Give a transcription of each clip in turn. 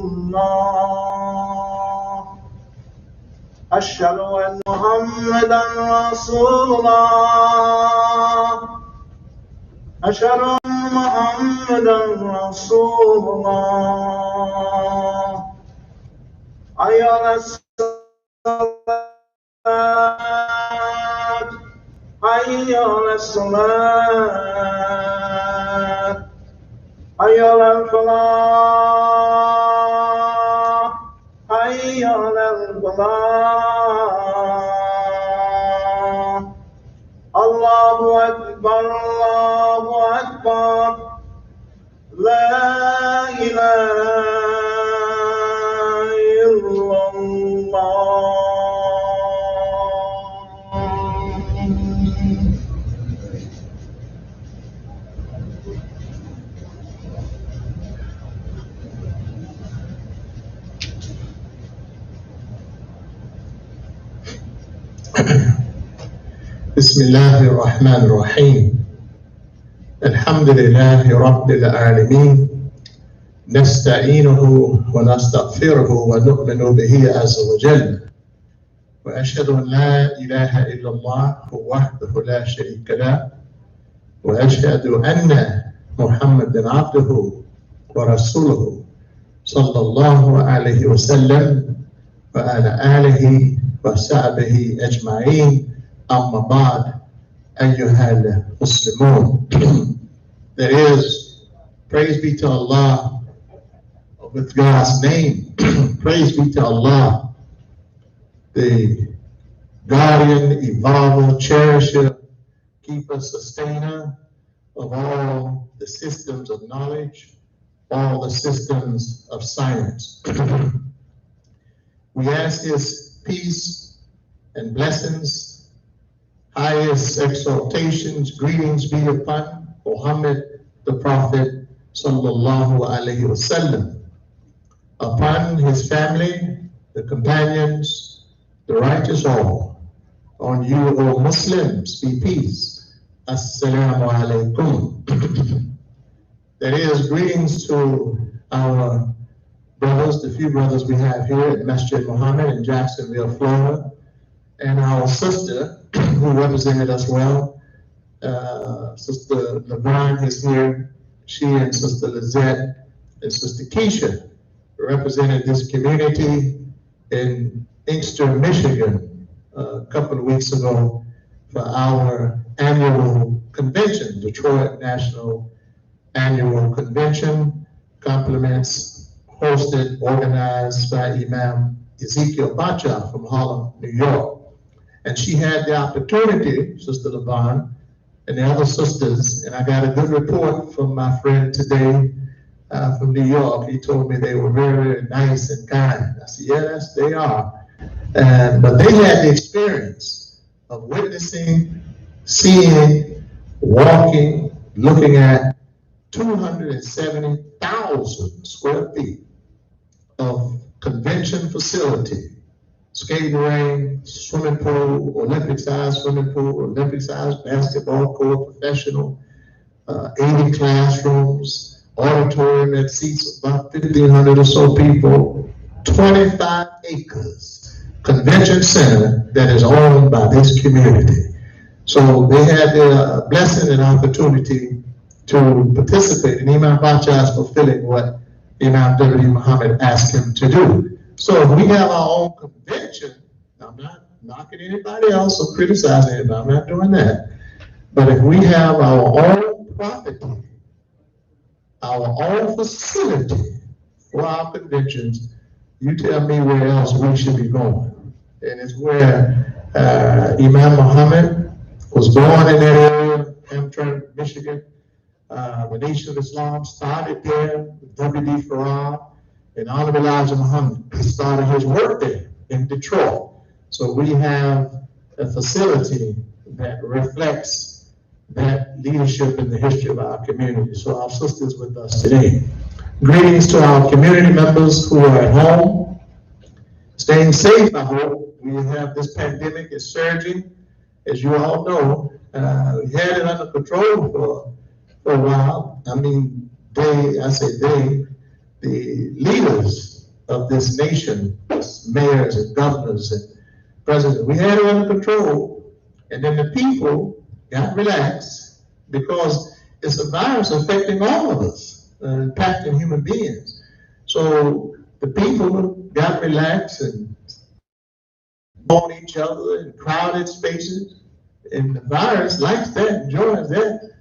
الله أشهد أن محمدا رسول الله أشهد أن محمدا رسول الله حي على الصلاة حي على الصلاة حي على الفلاح حي على الفلاح الله أكبر الله أكبر لا إله إلا الله. بسم الله الرحمن الرحيم الحمد لله رب العالمين نستعينه ونستغفره ونؤمن به عز وجل وأشهد أن لا إله إلا الله وحده لا شريك له وأشهد أن محمدا عبده ورسوله صلى الله عليه وسلم وعلى آله وصحبه أجمعين. أما بعد أيها المسلمون. That is, praise be to Allah with God's name. Praise be to Allah, the guardian, evolver, cherisher, keeper, sustainer of all the systems of knowledge, all the systems of science. We ask His peace and blessings, highest exaltations, greetings be upon Muhammad, the Prophet, sallallahu alaihi wasallam, upon his family, the companions, the righteous all. On you, O Muslims, be peace. Assalamu alaikum. That is, greetings to our brothers, the few brothers we have here at MASJID MUHAMMED in Jacksonville, Florida, and our sister who represented us well, Sister LeBron is here. She and Sister Lizette and Sister Keisha represented this community in Inkster, Michigan, a couple of weeks ago for our annual convention, Detroit National Annual Convention, compliments hosted, organized by Imam Ezekiel Bacha from Harlem, New York. And she had the opportunity, Sister LeBron, and the other sisters, and I got a good report from my friend today from New York. He told me they were very nice and kind. I said, yes, they are. But they had the experience of witnessing, seeing, walking, looking at 270,000 square feet of convention facility. Skating ring, swimming pool, Olympic-sized swimming pool, Olympic-sized basketball court, professional, 80 classrooms, auditorium that seats about 1,500 or so people, 25 acres, convention center that is owned by this community. So they had the blessing and opportunity to participate, and Imam Bacha is fulfilling what Imam W. Muhammad asked him to do. So if we have our own convention, I'm not knocking anybody else or criticizing anybody, I'm not doing that. But if we have our own property, our own facility for our conventions, you tell me where else we should be going. And it's where Imam Muhammad was born in that area, Hamtramck, Michigan. The Nation of Islam started there with W.D. Farrar. And Honorable Elijah Muhammad started his work there in Detroit. So we have a facility that reflects that leadership in the history of our community. So our sisters with us today. Greetings to our community members who are at home, staying safe, I hope. We have this pandemic is surging, as you all know. We had it under control for a while. I mean, the the leaders of this nation, mayors and governors and presidents, we had it under control, and then the people got relaxed because it's a virus affecting all of us, impacting human beings. So the people got relaxed and on each other in crowded spaces, and the virus likes that, enjoys that.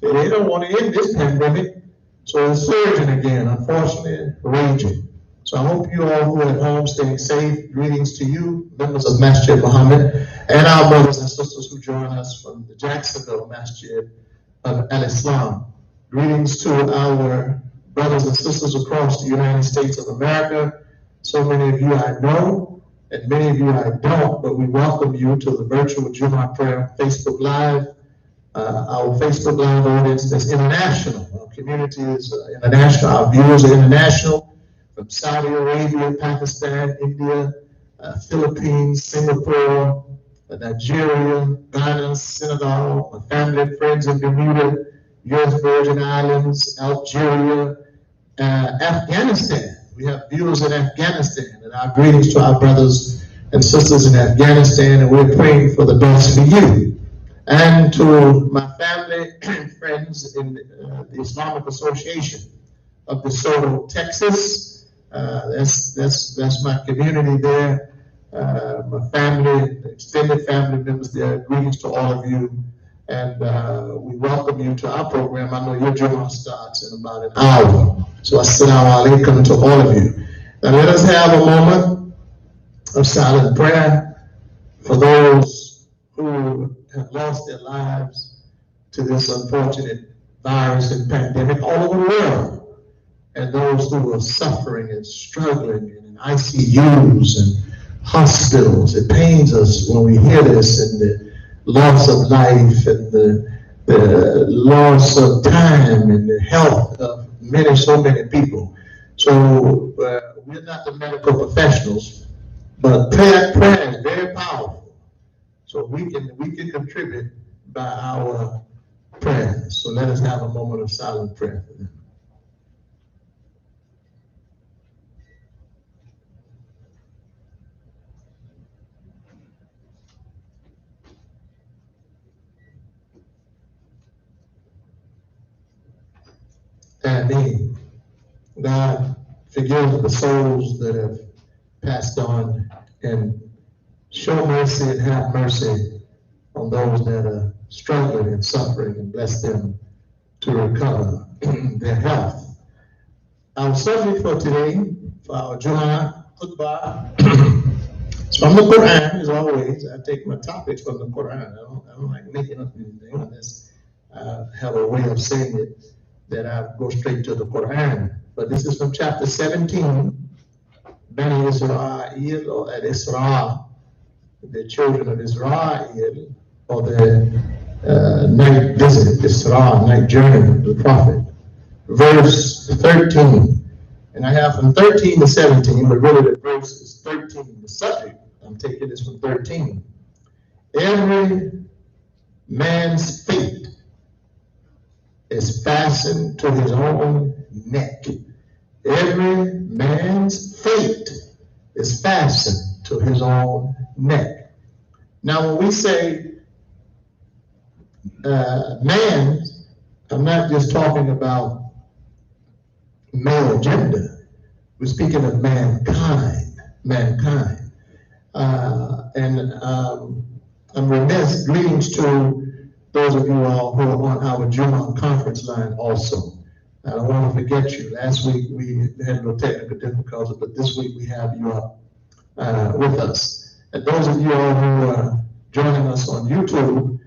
So they don't want to end this pandemic, so it's surging again, unfortunately, raging. So I hope you all who are at home staying safe. Greetings to you, members of MASJID MUHAMMED, and our brothers and sisters who join us from the Jacksonville MASJID of Al-Islam. Greetings to our brothers and sisters across the United States of America. So many of you I know, and many of you I don't, but we welcome you to the virtual JUMAH prayer Facebook Live. Our Facebook Live audience is international. Our community is international. Our viewers are international, from Saudi Arabia, Pakistan, India, Philippines, Singapore, Nigeria, Ghana, Senegal, my family and friends in Bermuda, U.S. Virgin Islands, Algeria, Afghanistan. We have viewers in Afghanistan, and our greetings to our brothers and sisters in Afghanistan, and we're praying for the best for you. And to my family and friends in the Islamic Association of DeSoto, Texas. That's my community there. My family, extended family members there. Greetings to all of you. And we welcome you to our program. I know your JUMAH starts in about an hour. So assalamu alaikum to all of you. Now let us have a moment of silent prayer for those who have lost their lives to this unfortunate virus and pandemic all over the world, and those who are suffering and struggling in ICUs and hospitals. It pains us when we hear this, and the loss of life and the loss of time and the health of so many people. So we're not the medical professionals, but prayer is very powerful. So we can contribute by our prayers. So let us have a moment of silent prayer for them. Amen. God, forgive the souls that have passed on, and show mercy and have mercy on those that are struggling and suffering, and bless them to recover their health. Our subject for today, for our JUMAH khutbah, it's from the Quran, as always. I take my topics from the Quran. I don't like making up anything on this. I have a way of saying it that I go straight to the Quran. But this is from chapter 17, Bani Israel, or Al-Isra, the children of Israel, or the night visit, Isra, night journey of the prophet. Verse 13. And I have from 13 to 17, but really the verse is 13. The subject, I'm taking this from 13. Every man's fate is fastened to his own neck. Every man's fate is fastened to his own neck. Now, when we say man, I'm not just talking about male gender. We're speaking of mankind. I'm remiss. Greetings to those of you all who are on our JUMAH conference line also. I don't want to forget you. Last week we had a little technical difficulties, but this week we have you up with us. And those of you all who are joining us on YouTube,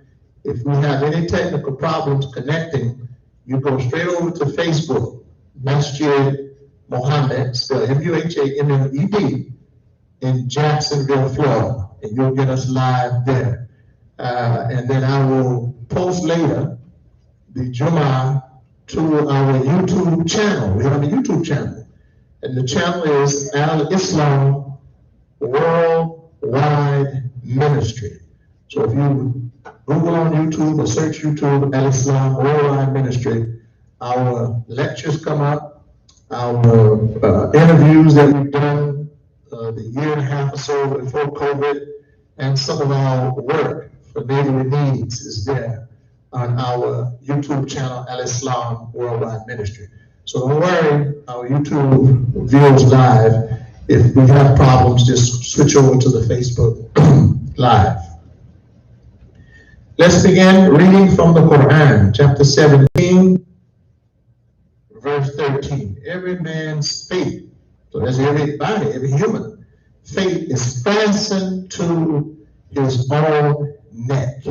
if we have any technical problems connecting, you go straight over to Facebook, MASJID MUHAMMED, spelled MUHAMMED, in Jacksonville, Florida, and you'll get us live there. And then I will post later the JUMAH to our YouTube channel. We have a YouTube channel, and the channel is Al-Islam Worldwide Ministry. So if you Google on YouTube or search YouTube Al-Islam Worldwide Ministry, our lectures come up, our interviews that we've done the year and a half or so before COVID, and some of our work for neighborhood needs is there on our YouTube channel, Al Islam Worldwide Ministry. So don't worry, our YouTube viewers live. If we have problems, just switch over to the Facebook live. Let's begin reading from the Quran, chapter 17, verse 13. Every man's faith, so that's everybody, every human, faith is fastened to his own neck.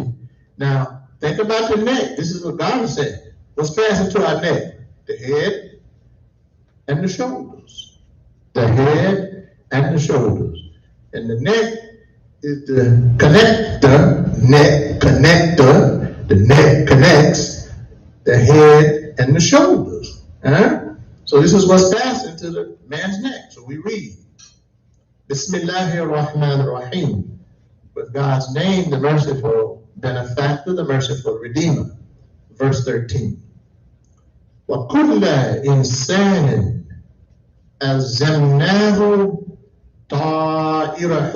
Now, think about the neck. This is what God is saying. What's fastened to our neck? The head and the shoulders. The head and the shoulders. And the neck is the connector, the neck connects the head and the shoulders. So this is what's fastened to the man's neck. So we read, Bismillahirrahmanirrahim. With God's name, the merciful benefactor, the merciful redeemer. Verse 13. وَكُلَّ إِنسَانٍ أَلْزَمْنَاهُ طَائِرَهُ.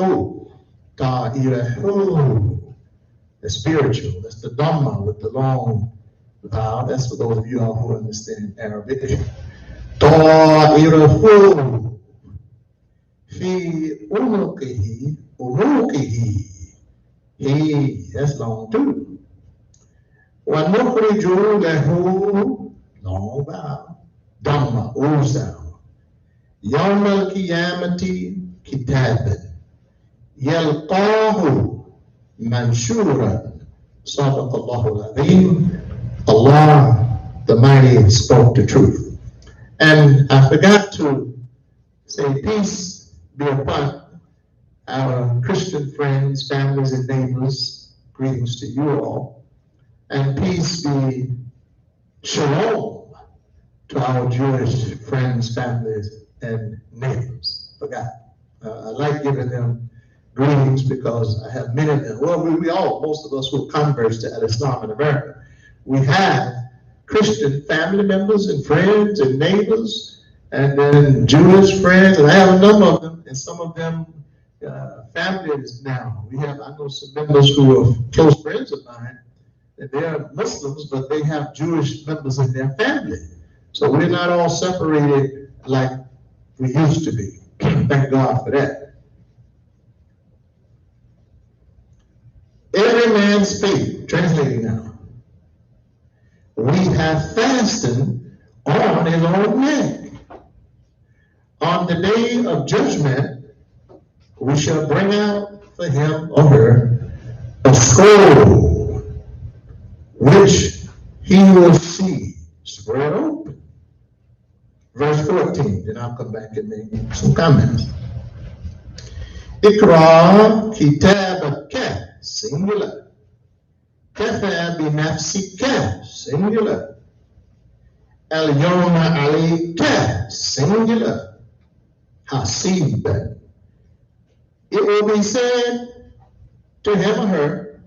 The spiritual, that's the Dhamma with the long vowel. That's for those of you all who understand Arabic. طَائِرَهُ فِي أُنُقِهِ. That's long too. وَنُخْرِجُ لَهُ, long vowel, Dhamma, old sound. يَوْمَ الْقِيَامَةِ كِتَابًا يَلْقَاهُ مَنْشُورًا. صَدَقَ اللَّهُ الْعَظِيمُ. Allah, the Mighty, spoke the truth. And I forgot to say peace be upon our Christian friends, families, and neighbors. Greetings to you all. And peace be shalom to our Jewish friends, families, and neighbors. Forgot. I like giving them greetings because I have many of them. Well, we all, most of us who are converts to Al-Islam in America, we have Christian family members and friends and neighbors, and then Jewish friends, and I have a number of them, and some of them families now. I know some members who are close friends of mine, and they're Muslims, but they have Jewish members in their family. So we're not all separated like we used to be. Thank God for that. Every man's faith, translating now, we have fastened on his own neck. On the day of judgment, we shall bring out for him or her a scroll, which he will see spread open. Verse 14, then I'll come back and make some comments. Iqra kitabaka, singular. Kafa binafsika, singular. Al-yawma alayka, singular. Hasiban. It will be said to him or her,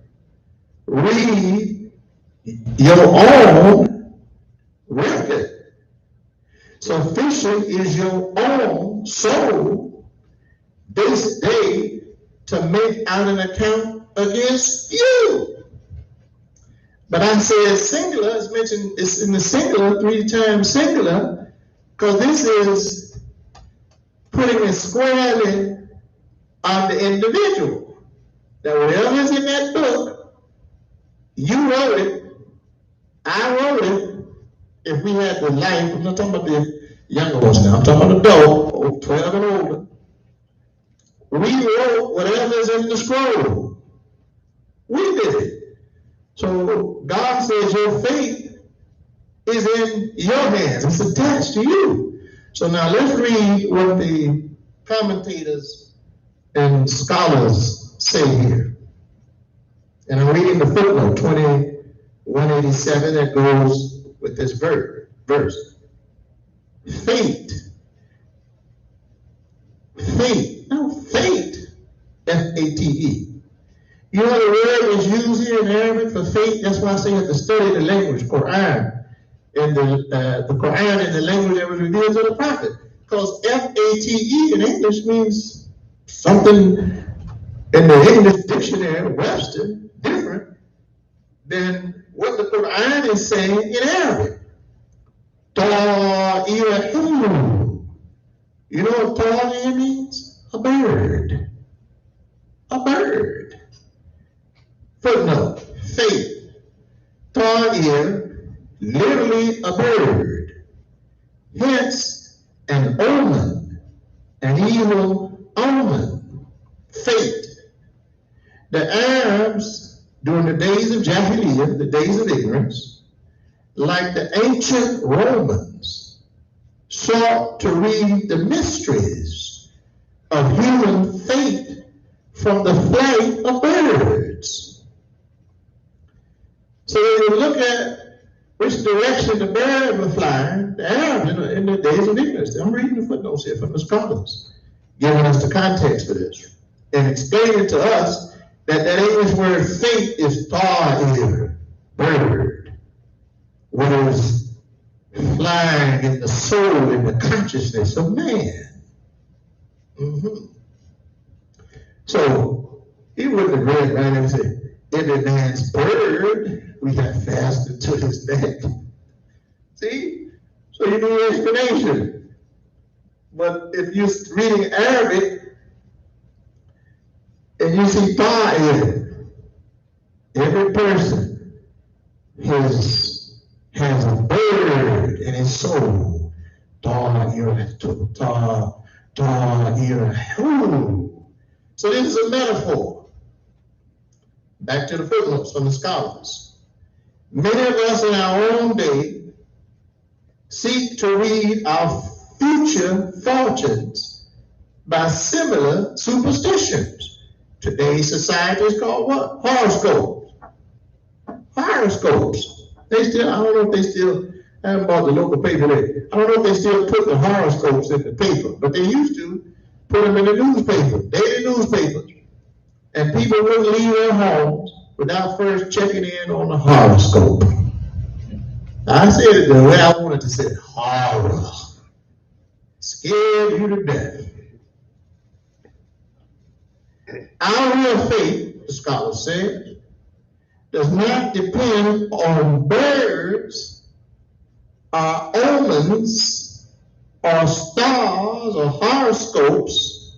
read your own record. Sufficient is your own soul this day to make out an account against you. But I said singular, it's mentioned, it's in the singular, 3 times singular, because this is putting it squarely on the individual. That whatever is in that book, you wrote it, I wrote it. If we had the life, I'm not talking about the younger ones now, I'm talking about adult, 12 and older. We wrote whatever is in the scroll. We did it. So God says your faith is in your hands. It's attached to you. So now let's read what the commentators and scholars say here. And I'm reading the footnote 2187 that goes with this verse. Faith, F-A-T-E. You know the word is used here in Arabic for faith. That's why I say you have to study the language, Quran. in the Quran in the language that was revealed to the prophet. Because F-A-T-E in English means something in the English dictionary, Webster, different than what the Quran is saying in Arabic. Ta'irahu. You know what ta'ir means? A bird. A bird. Footnote, faith. Ta'ir, literally a bird. Hence, an omen, an evil omen. Fate. The Arabs, during the days of Jahiliyyah, the days of ignorance, like the ancient Romans, sought to read the mysteries of human fate from the flight of birds. So they would look at which direction the bird would fly. The Arabs in the days of ignorance. I'm reading the footnotes here from the scholars, giving us the context for this and explaining to us that English word fate is ta'ir, bird, what is flying in the soul, in the consciousness of man. So he wouldn't have read right and said, every man's bird we have fastened to his neck. See? So you need an explanation. But if you're reading Arabic and you see ta'ir, every person has a bird in his soul. Ta'irahu. So this is a metaphor. Back to the footnotes from the scholars. Many of us in our own day seek to read our future fortunes by similar superstitions. Today's society is called what? Horoscopes. Horoscopes. I don't know if they still, I haven't bought the local paper lately. I don't know if they still put the horoscopes in the paper, but they used to put them in the newspaper, daily newspapers. And people wouldn't leave their homes without first checking in on the horoscope. I said it the way I wanted to say it. Horror. Scared you to death. Our real faith, the scholar said, does not depend on birds or omens or stars or horoscopes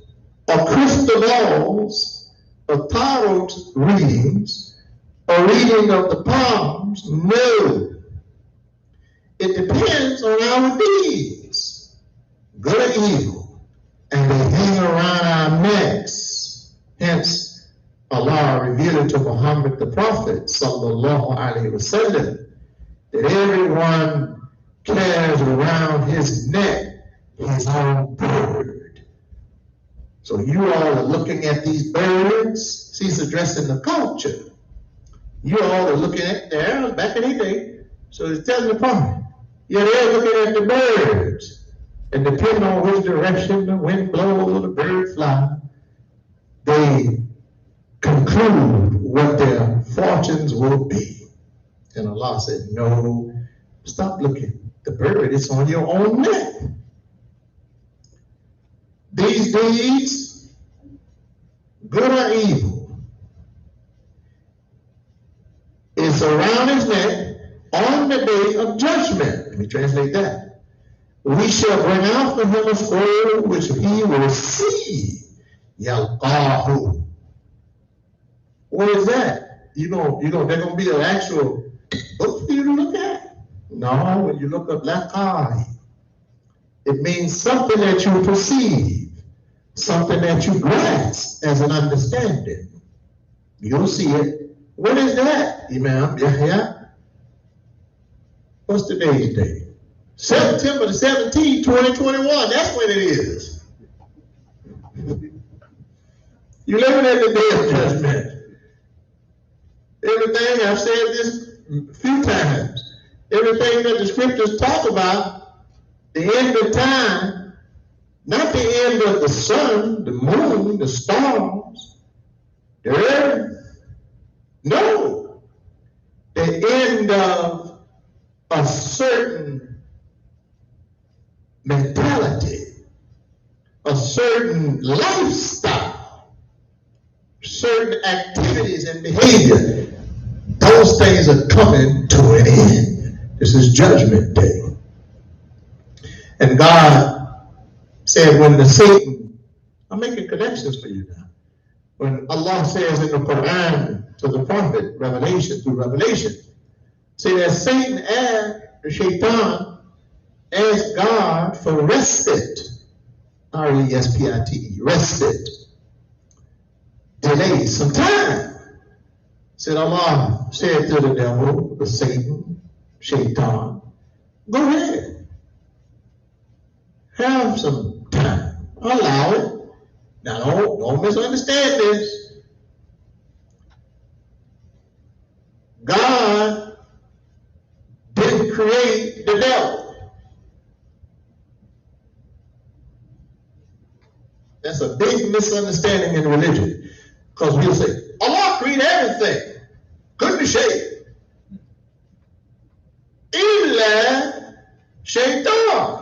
or crystal balls or tarot readings or reading of the palms. No. It depends on our deeds, good or evil, and they hang around our necks. Hence, Allah revealed to Muhammad the Prophet, sallallahu alaihi wasallam, that everyone carries around his neck his own bird. So you all are looking at these birds. He's addressing the culture. You all are looking at the Arabs back in the day. So he's telling the Prophet, yeah, they're looking at the birds. And depending on which direction the wind blows or the bird flies, they conclude what their fortunes will be. And Allah said, no, stop looking. The bird is on your own neck. These deeds, good or evil, is around his neck on the day of judgment. Let me translate that. We shall bring out for him a scroll which he will see. Yalqahu. What is that? They're gonna be an actual book for you to look at? No, when you look up laqai, it means something that you perceive, something that you grasp as an understanding. You'll see it. What is that, Imam Yahya? What's today's date? September the 17th, 2021. That's when it is. You're living at the day of judgment. Everything, I've said this a few times, everything that the scriptures talk about, the end of time, not the end of the sun, the moon, the stars, the earth. No. The end of a certain mentality, a certain lifestyle, certain activities and behavior. Those things are coming to an end. This is Judgment Day. And God said when the Satan, I'm making connections for you now. When Allah says in the Quran to the prophet, Revelation through Revelation, say that Satan and the Shaitan asked God for respite. R-E-S-P-I-T-E, respite. Delay some time. Said Allah said to the devil, the Satan, Shaitan, go ahead. Have some time. Allow it. Now don't misunderstand this. God didn't create the devil. That's a big misunderstanding in religion. Because we'll say, Allah created everything. Couldn't shape. Illa Shaitan.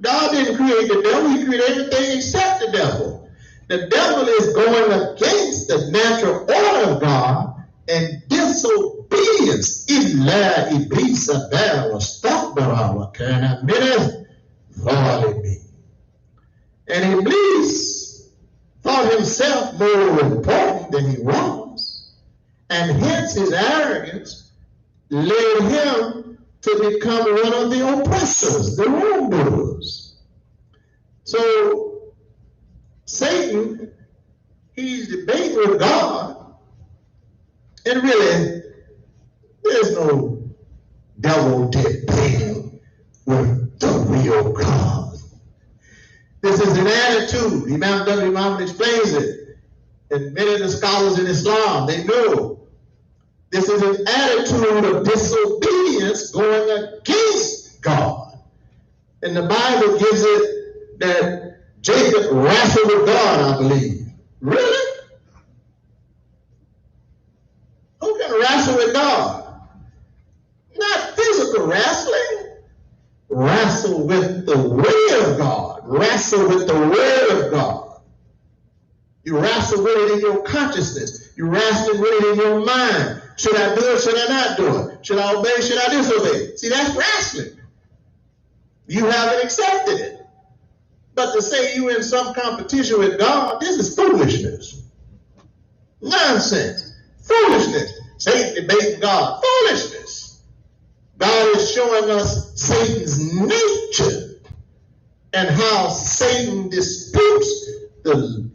God didn't create the devil, he created everything except the devil. The devil is going against the natural order of God and disobedience. Illa Iblis abaa wastakbara wa kana minaz zalimin. And Iblis thought himself more important than he was, and hence his arrogance led him to become one of the oppressors, the wrongdoers. So Satan, he's debating with God, and really, there's no devil debating with the real God. This is an attitude. Imam explains it, and many of the scholars in Islam, they know this is an attitude of disobedience going against God. And the Bible gives it that Jacob wrestled with God, I believe. Really? Who can wrestle with God? Not physical wrestling. Wrestle with the way of God. Wrestle with the word of God. You wrestle with it in your consciousness. You wrestle with it in your mind. Should I do it? Should I not do it? Should I obey? Should I disobey? See, that's wrestling. You haven't accepted it. But to say you in some competition with God, this is foolishness. Nonsense. Foolishness. Satan debating God. Foolishness. God is showing us Satan's nature and how Satan disputes the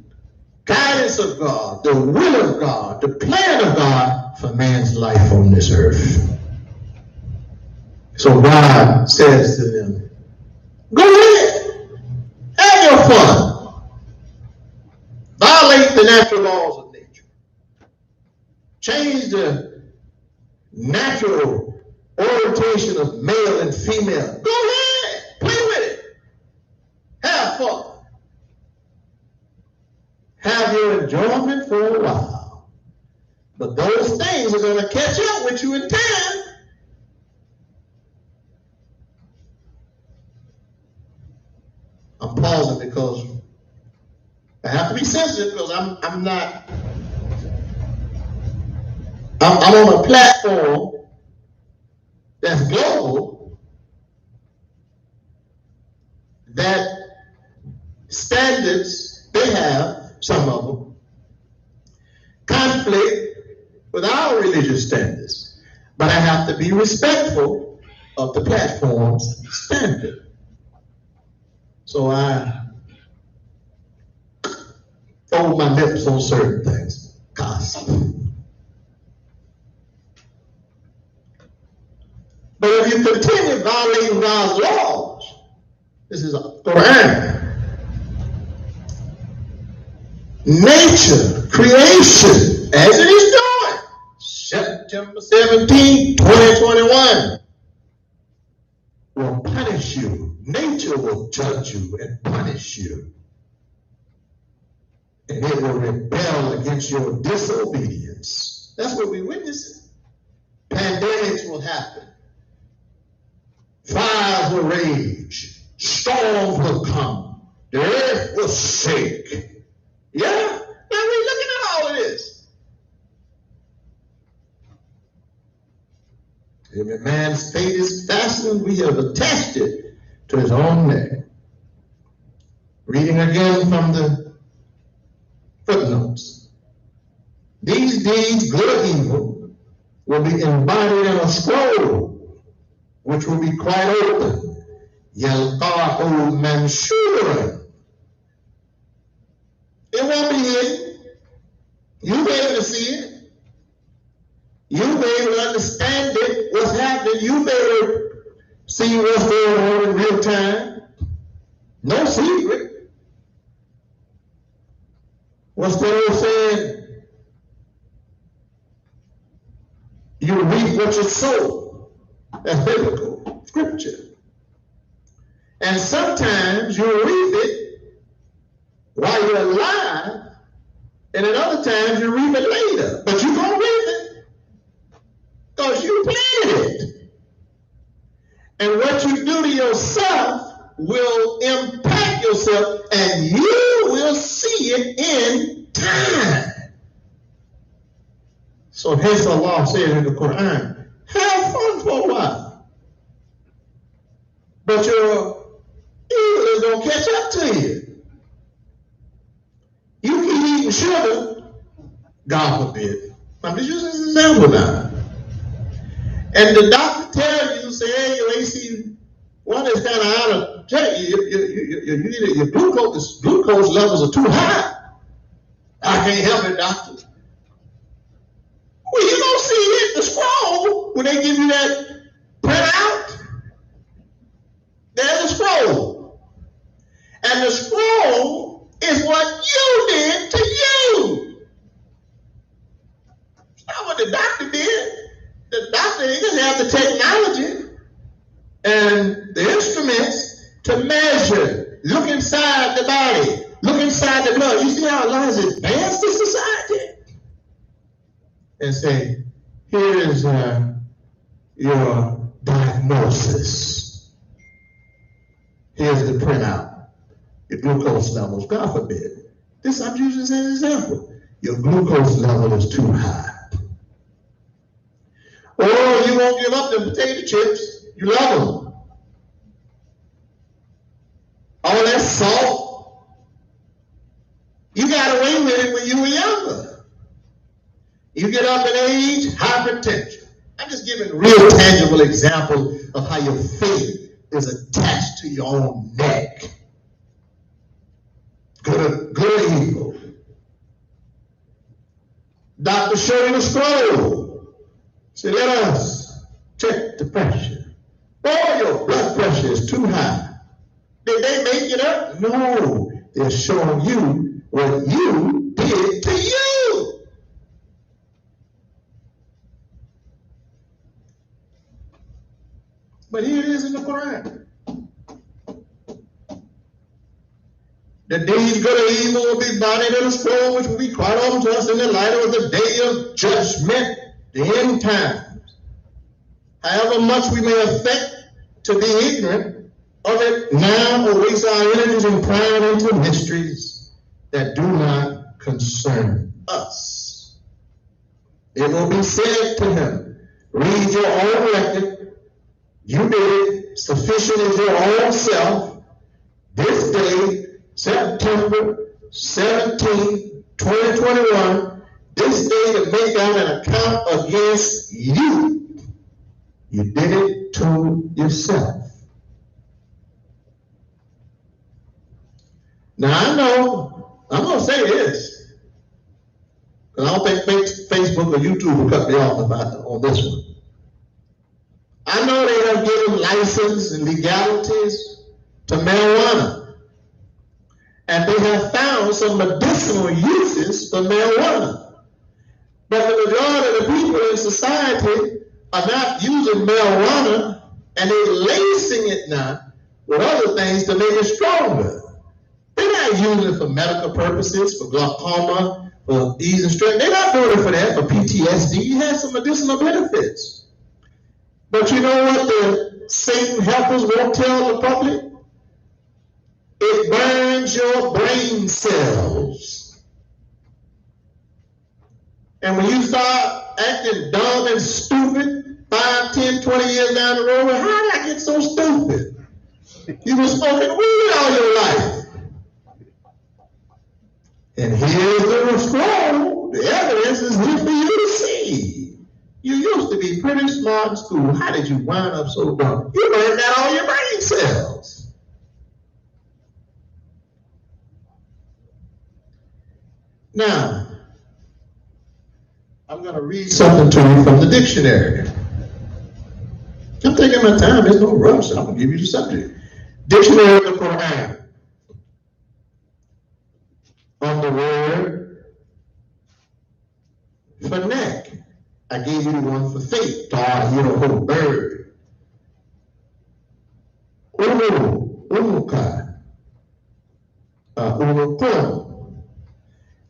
guidance of God, the will of God, the plan of God for man's life on this earth. So God says to them, go ahead, have your fun. Violate the natural laws of nature. Change the natural orientation of male and female. Go ahead, play with it. Have fun. Have your enjoyment for a while. But those things are going to catch up with you in time. I'm pausing because I have to be sensitive because I'm on a platform that's global, that standards they have, some of them, conflict with our religious standards. But I have to be respectful of the platform's standard. So I fold my lips on certain things. Gossip. But if you continue violating God's laws, this is a Quran. Nature, creation, as it is doing. September 17, 2021 will punish you. Nature will judge you and punish you. And it will rebel against your disobedience. That's what we witnessing. Pandemics will happen. Fires will rage. Storms will come. The earth will shake. Yeah? Now we're looking at all of this. If a man's fate is fastened, we have attached it to his own neck. Reading again from the footnotes. These deeds, good or evil, will be embodied in a scroll, which will be quite open. Yalqa'u manshura. It won't be hidden. You'll be able to see it. You'll be able to understand it, what's happening. You'll be able to see what's going on in real time. No secret. What's the old saying? You reap what you sow. That's biblical scripture. And sometimes you reap it while you're alive, and at other times you reap it later. But you're going to reap it because you planted it. And what you do to yourself will impact yourself, and you will see it in time. So hence Allah said in the Quran, have fun for a while. But your evil is going to catch up to you. You keep eating sugar, God forbid. I'm just using this example now. And the doctor tells you, say, hey, your AC1 is kind of out of check. Your glucose levels are too high. I can't help it, doctor. Well, you don't see it, the scroll, when they give you that printout. There's a scroll. And the scroll is what you did to you. It's not what the doctor did. The doctor doesn't have the technology and the instruments to measure, look inside the body, look inside the blood. You see how Allah has advanced this society? And say, here is your diagnosis. Here's the printout. Your glucose levels, God forbid. This I'm using as an example. Your glucose level is too high. Or you won't give up them potato chips. You love them. All that salt. You got away with it when you were younger. You get up in age, hypertension. I'm just giving a real tangible example of how your faith is attached to your own neck. Good or evil. Doctor showed you the scroll. Say, let us check the pressure. Oh, your blood pressure is too high. Did they make it up? No. They're showing you what you did to you. But here it is in the Quran. The days good or evil will be embodied in a scroll, which will be quite open to us in the light of the day of judgment, the end times. However much we may affect to be ignorant of it now, or waste our energies in prying into mysteries that do not concern us. It will be said to him, read your own record. You did it. Sufficient is your own self. This day, September 17, 2021, this day to make out an account against you. You did it to yourself. Now I know, I'm going to say this, because I don't think Facebook or YouTube will cut me off on this one. I know they have given license and legalities to marijuana. And they have found some medicinal uses for marijuana. But the majority of the people in society are not using marijuana, and they're lacing it now with other things to make it stronger. They're not using it for medical purposes, for glaucoma, for easing stress. They're not doing it for that, for PTSD. It has some medicinal benefits. But you know what the Satan helpers won't tell the public? It burns your brain cells. And when you start acting dumb and stupid 5, 10, 20 years down the road, how did I get so stupid? You were smoking weed all your life. And here's the scroll. The evidence is here for you to see. You used to be pretty smart in school. How did you wind up so dumb? You burned out all your brain cells. Now, I'm going to read something to you from the dictionary. I'm taking my time. There's no rush. I'm going to give you the subject. Dictionary of the Quran. On the word for neck. I gave you the one for faith. God, you know, whole bird. Umuka.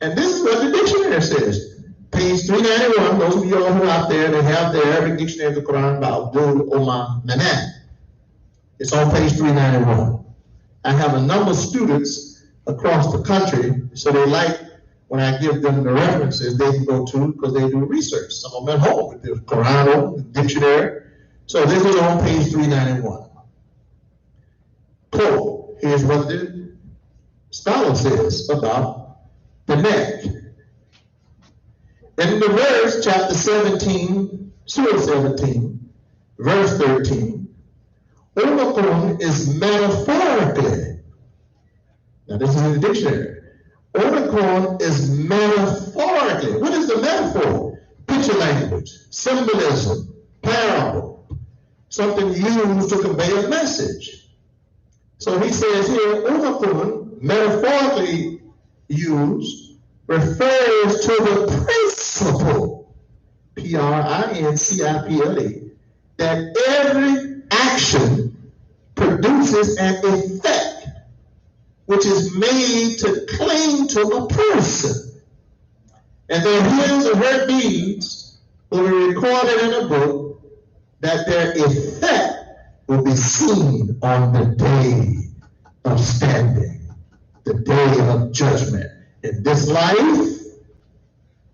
And this is what the dictionary says. Page 391, those of you all who are out there, they have the Arabic dictionary of the Quran by Abdullah. It's on page 391. I have a number of students across the country, so they like when I give them the references they can go to because they do research. Some of them at home with the Quran, the dictionary. So this is on page 391. Quote, here's what the scholar says about the neck. In the verse, chapter 17, Surah 17, verse 13, Umakun is metaphorically, now this is in the dictionary, Umakun is metaphorically, what is the metaphor? Picture language, symbolism, parable, something used to convey a message. So he says here, Umakun, metaphorically used, refers to the principle, Principle, that every action produces an effect which is made to cling to a person. And their his or her deeds will be recorded in a book that their effect will be seen on the day of standing, the day of judgment. In this life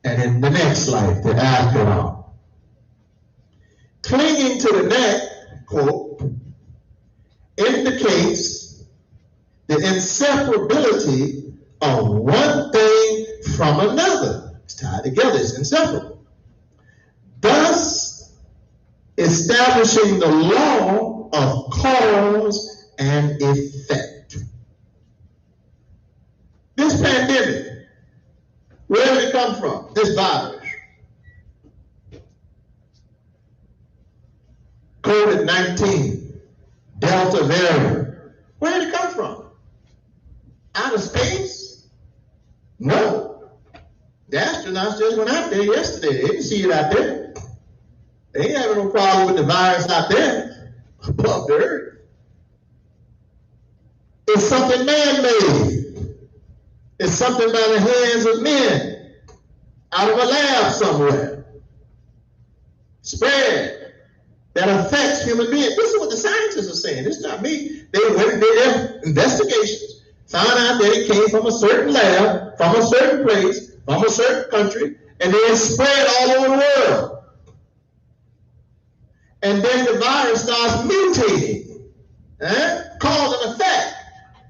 and in the next life, the afterlife. Clinging to the neck, quote, indicates the inseparability of one thing from another. It's tied together, it's inseparable. Thus, establishing the law of cause and effect. This pandemic, where did it come from? This virus. COVID-19, Delta variant. Where did it come from? Out of space? No. The astronauts just went out there yesterday. They didn't see it out there. They ain't having no problem with the virus out there above the earth. It's something man-made. It's something by the hands of men out of a lab somewhere. Spread that affects human beings. This is what the scientists are saying. This is not me. They went and did their investigations, found out that it came from a certain lab, from a certain place, from a certain country, and then spread all over the world. And then the virus starts mutating, cause and effect.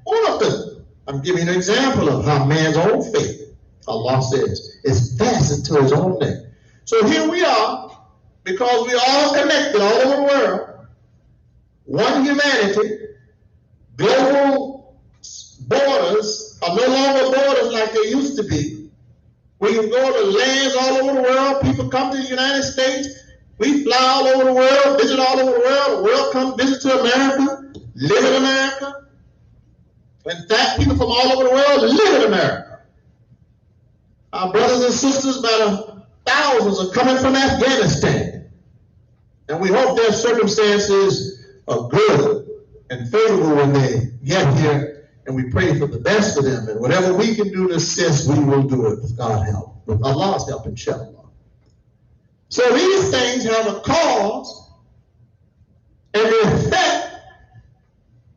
All of them. I'm giving you an example of how man's own faith, Allah says, is fastened to his own neck. So here we are, because we all connected all over the world, one humanity, global borders are no longer borders like they used to be. We can go to lands all over the world, people come to the United States, we fly all over the world, visit all over the world come visit to America, live in America. In fact, people from all over the world live in America. Our brothers and sisters, by the thousands, are coming from Afghanistan. And we hope their circumstances are good and favorable when they get here. And we pray for the best for them. And whatever we can do to assist, we will do it with God's help, with Allah's help, inshallah. So these things have a cause And the effect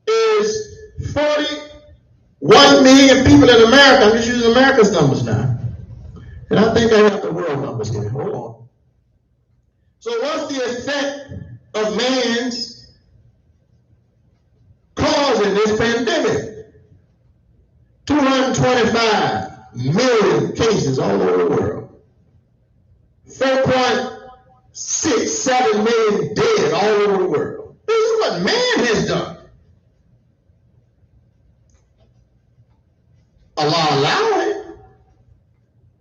is 41 million people in America. I'm just using America's numbers now. And I think I have the world numbers here. Hold on. So what's the effect of man's causing this pandemic? 225 million cases all over the world. 4.67 million dead all over the world. This is what man has done. Allah allowed it.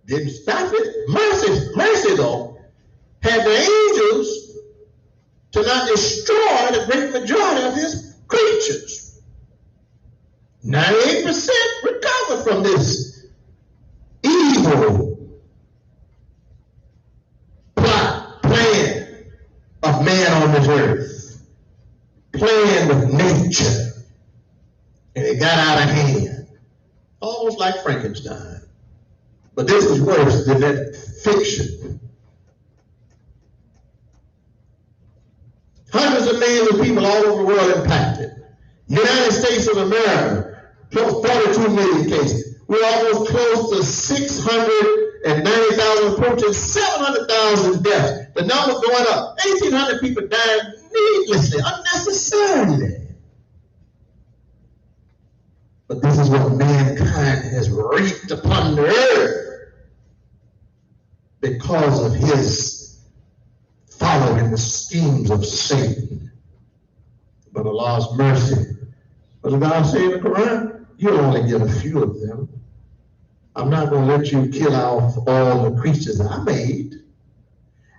Didn't stop it. Mercy though, had the angels to not destroy the great majority of his creatures. 98% recovered from this evil plan of man on this earth, playing with nature, and it got out of hand, almost like Frankenstein. But this is worse than that fiction. Hundreds of millions of people all over the world impacted. United States of America, close 42 million cases. We're almost close to 690,000, approaching 700,000 deaths. The number's going up. 1,800 people died needlessly, unnecessarily. But this is what mankind has reaped upon the earth because of his following the schemes of Satan. But Allah's mercy. What does God say in the Quran? You'll only get a few of them. I'm not going to let you kill off all the creatures I made.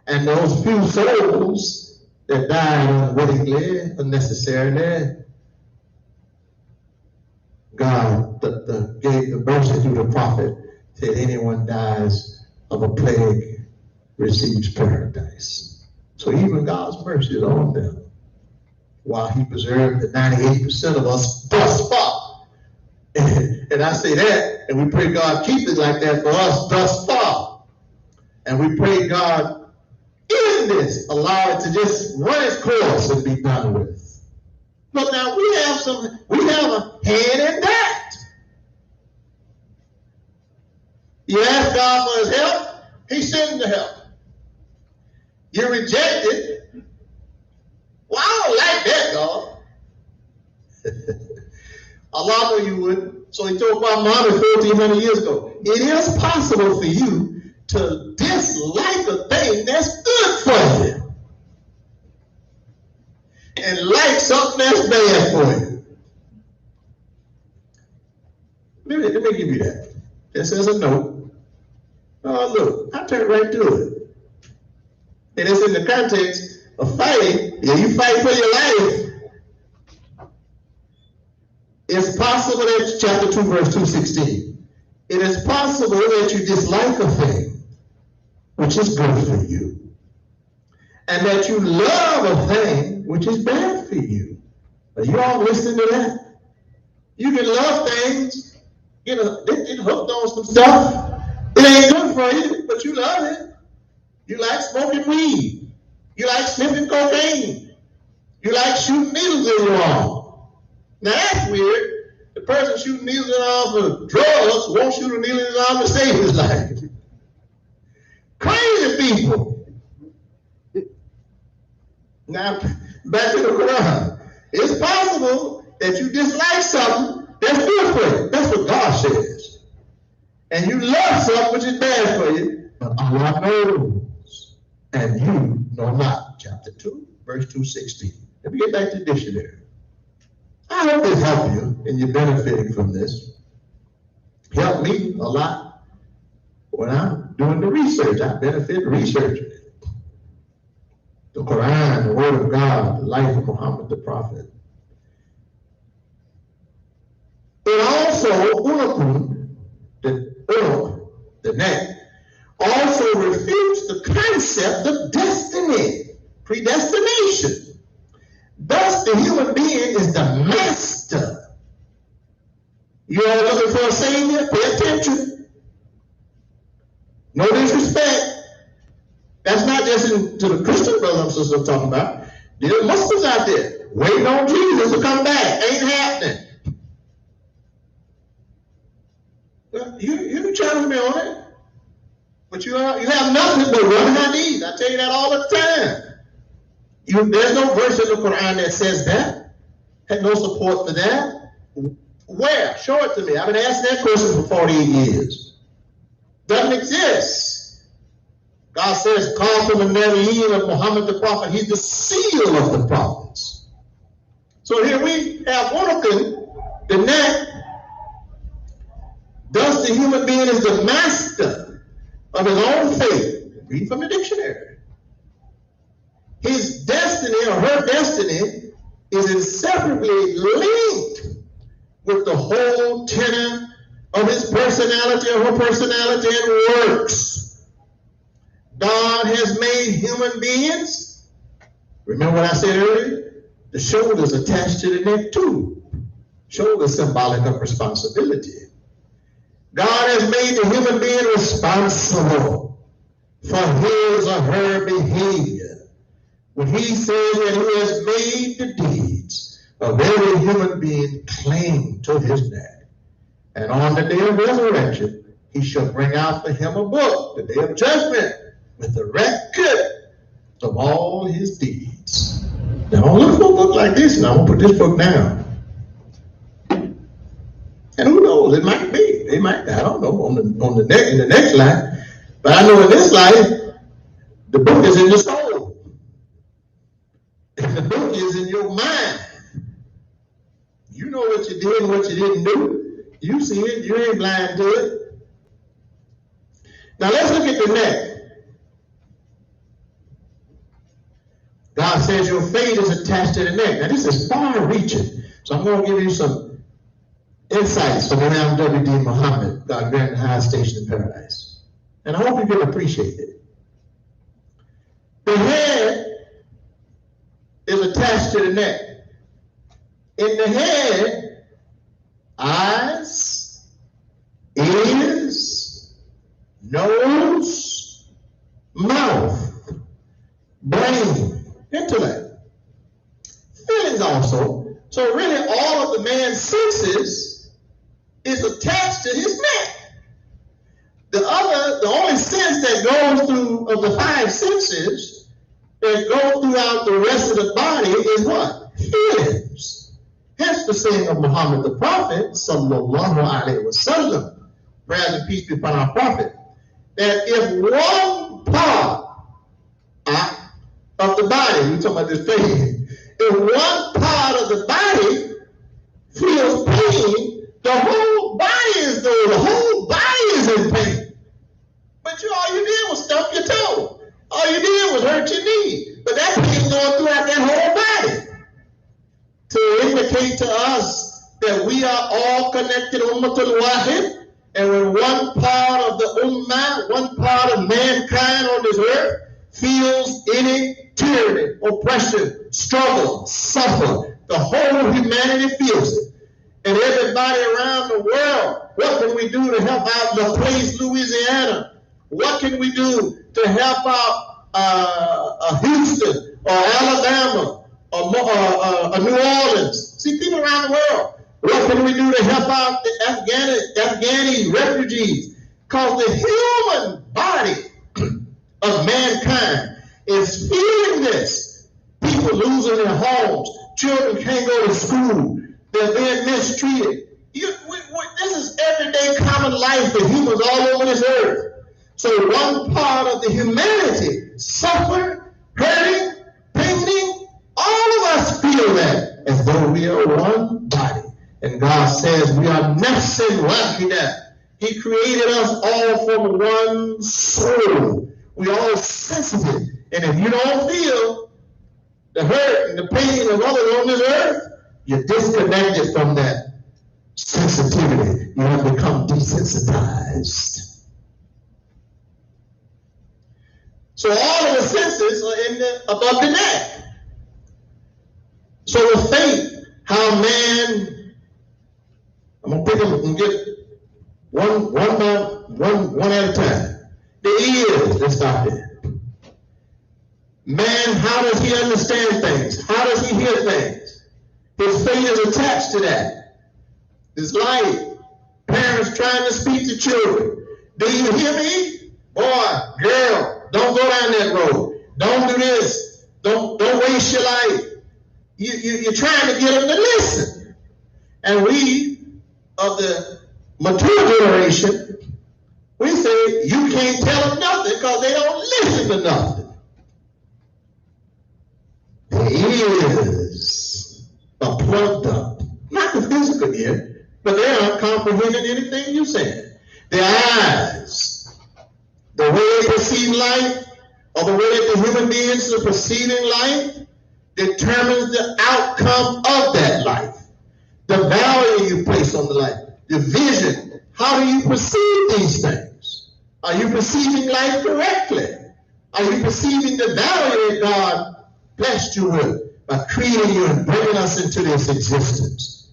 And those few souls that died unwittingly, unnecessarily, God gave the mercy through the prophet, said anyone dies of a plague receives paradise. So even God's mercy is on them, while he preserved the 98% of us thus far. And I say that, and we pray God keep it like that for us thus far. And we pray God in this, allow it to just run its course and be done with. But now we have a hand in that. You ask God for his help, he sends the help. You reject it. Well, I don't like that, God. Allah knew you wouldn't. So he told Muhammad 1,400 years ago, it is possible for you to dislike a thing that's good for you and like something that's bad for you. Let me give you that. This is a note. Oh, look, I turned right to it. And it's in the context of fighting. Yeah, you fight for your life. It's possible that, chapter 2, verse 216, it is possible that you dislike a thing which is good for you, and that you love a thing which is bad for you. Are you all listening to that? You can love things, get hooked on some stuff. It ain't good for you, but you love it. You like smoking weed. You like sniffing cocaine. You like shooting needles in your arm. Now that's weird. The person shooting needles in his arm for drugs won't shoot a needle in his arm to save his life. Crazy people. Now, back to the Quran. It's possible that you dislike something that's good for you. That's what God says. And you love something which is bad for you. But Allah knows, and you know not. Chapter 2, verse 216. Let me get back to the dictionary. I hope this helps you and you're benefiting from this. Help me a lot when I'm doing the research. I benefit researching it. The Quran, the Word of God, the life of Muhammad the Prophet. It also, the neck, also refutes the concept of destiny, predestination. Thus, the human being is the master. You all looking for a savior? Pay attention. No disrespect. That's not just to the Christian brothers and sisters I'm talking about. There's Muslims out there waiting on Jesus to come back. Ain't happening. Well, you challenge me on it. But you have nothing but one hadith. I tell you that all the time. There's no verse in the Quran that says that. Had no support for that. Where? Show it to me. I've been asking that question for 48 years. Doesn't exist. God says, call from the Nabiyyin of Muhammad the Prophet. He's the seal of the prophets. So here we have one of them, the neck. Thus the human being is the master of his own fate. Read from the dictionary. His destiny or her destiny is inseparably linked with the whole tenor of his personality or her personality and works. God has made human beings, remember what I said earlier? The shoulders attached to the neck too. Shoulders symbolic of responsibility. God has made the human being responsible for his or her behavior. When he says that he has made the deeds of every human being cling to his neck. And on the day of resurrection, he shall bring out for him a book, the day of judgment, with the record of all his deeds. Now, I'm looking for a book like this, and I'm going to put this book down. And who knows, it might be. They might, I don't know, in the next life. But I know in this life, the book is in your soul. And the book is in your mind. You know what you did and what you didn't do. You see it, you ain't blind to it. Now let's look at the neck. God says your fate is attached to the neck. Now this is far reaching. So I'm going to give you some insights from Imam W.D. Muhammad, God grant the highest station in paradise. And I hope you can appreciate it. The head is attached to the neck. In the head, eyes, ears, nose, mouth, brain, intellect, feelings also. So really all of the man's senses is attached to his neck. The only sense that goes through of the five senses that go throughout the rest of the body is what? Feelings. Hence the saying of Muhammad the Prophet, sallallahu alaihi wasallam, praise and peace be upon our Prophet, that if one part of the body, we're talking about this pain, if one part of the body feels pain, the whole body is though the whole body is in pain. But all you did was stump your toe. All you did was hurt your knee. But that pain going throughout that whole body to indicate to us that we are all connected ummatul wahid, and when one part of the ummah, one part of mankind on this earth feels any tyranny, oppression, struggle, suffer, the whole humanity feels it. And everybody around the world, what can we do to help out La Place, Louisiana? What can we do to help out Houston or Alabama or New Orleans? See, people around the world. What can we do to help out the Afghani refugees? Because the human body of mankind is feeling this. People losing their homes. Children can't go to school. They're being mistreated. This is everyday common life for humans all over this earth. So one part of the humanity suffering, hurting, paining, all of us feel that as though we are one body. And God says we are nafsin wahida. He created us all from one soul. We are all sensitive. And if you don't feel the hurt and the pain of others on this earth, you're disconnected from that sensitivity. You have become desensitized. So all of the senses are above the neck. So the faith, how man, I'm gonna pick them and get one at a time. The ears, let's stop there. Man, how does he understand things? How does he hear things? His fate is attached to that. His life. Parents trying to speak to children. Do you hear me? Boy, girl, don't go down that road. Don't do this. Don't waste your life. You're trying to get them to listen. And we, of the mature generation, we say, you can't tell them nothing because they don't listen to nothing. There is a plugged up, not the physical ear, but they aren't comprehending anything you're saying. Their eyes, the way they perceive life, or the way that the human beings are perceiving life, determines the outcome of that life. The value you place on the life, the vision. How do you perceive these things? Are you perceiving life correctly? Are you perceiving the value that God blessed you with by creating you and bringing us into this existence?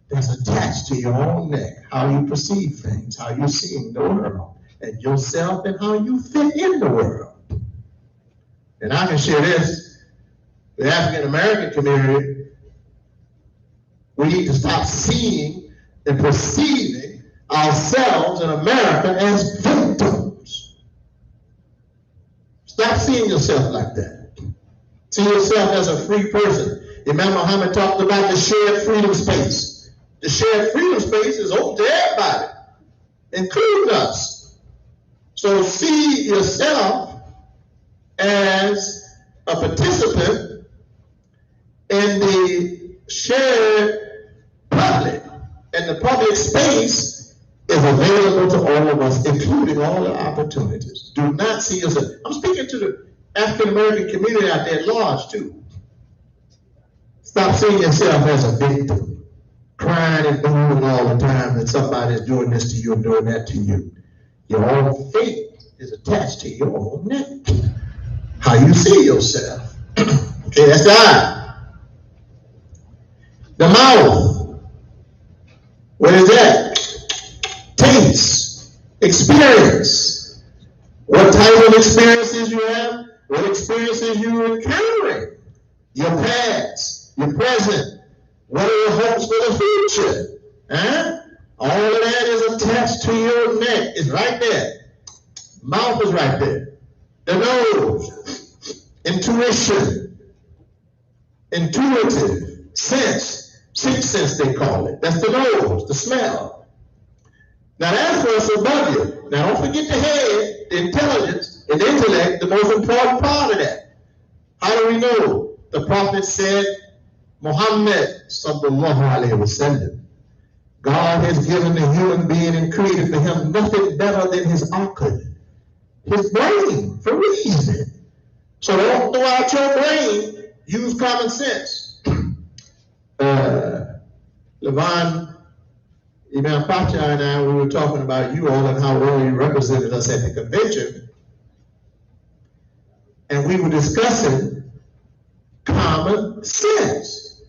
That's attached to your own neck. How you perceive things, how you're seeing the world, and yourself, and how you fit in the world. And I can share this, the African American community, we need to stop seeing and perceiving ourselves in America as victims. Stop seeing yourself like that. See yourself as a free person. Imam Muhammad talked about the shared freedom space. The shared freedom space is open to everybody, including us. So see yourself as a participant in the shared public, and the public space is available to all of us, including all the opportunities. Do not see yourself. I'm speaking to the African American community out there at large too. Stop seeing yourself as a victim, crying and booing all the time that somebody's doing this to you and doing that to you. Your own fate is attached to your own neck. How you see yourself. Okay, that's the eye. The mouth. What is that? Taste. Experience. What type of experiences you have? What experiences you're encountering? Your past, your present. What are your hopes for the future? Huh? All of that is attached to your neck. It's right there. Mouth is right there. The nose, intuition, intuitive, sense, sixth sense they call it. That's the nose, the smell. Now that's what's above you. Now don't forget the head, the intelligence, and the intellect, the most important part of that. How do we know? The Prophet said, MUHAMMED, sallallahu alayhi wasallam, God has given the human being and created for him nothing better than his aql, his brain, for reason. So don't throw out your brain, use common sense. Levon, Imam Pacha and I, we were talking about you all and how well you represented us at the convention. And we were discussing common sense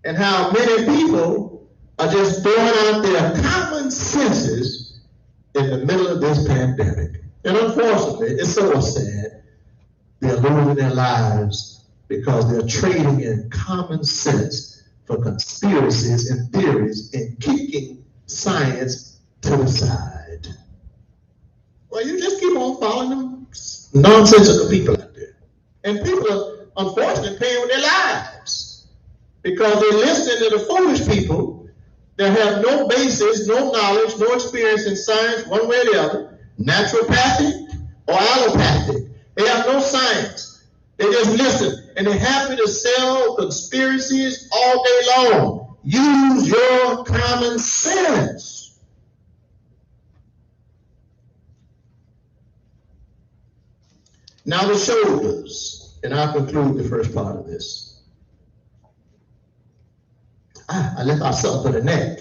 and how many people are just throwing out their common senses in the middle of this pandemic. And unfortunately, it's so sad, they're losing their lives because they're trading in common sense for conspiracies and theories and kicking science to the side. Well, you just keep on following them nonsensical people out there. And people are unfortunately paying with their lives because they're listening to the foolish people that have no basis, no knowledge, no experience in science one way or the other, naturopathic or allopathic. They have no science. They just listen, and they're happy to sell conspiracies all day long. Use your common sense. Now the shoulders, and I'll conclude the first part of this. I left ourselves for the neck.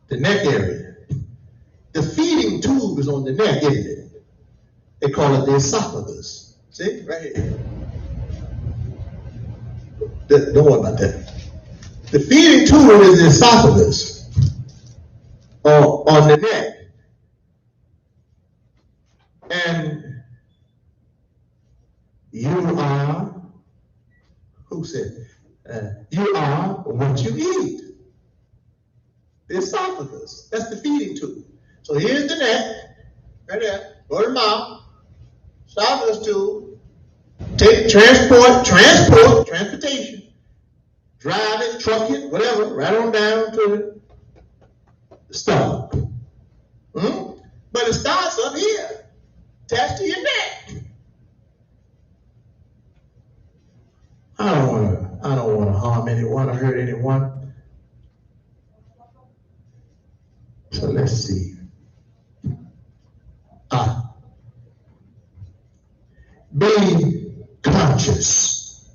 The neck area. The feeding tube is on the neck, isn't it? They call it the esophagus. See, right here. Don't worry about that. The feeding tube is the esophagus on the neck. And You are, who said, you are what you eat. The esophagus, that's the feeding tube. So here's the neck, right there, go to the mouth, esophagus tube, take transportation, drive it, truck it, whatever, right on down to the stomach. But it starts up here, attached to your neck. I don't want to harm anyone or hurt anyone. So let's see. Be conscious.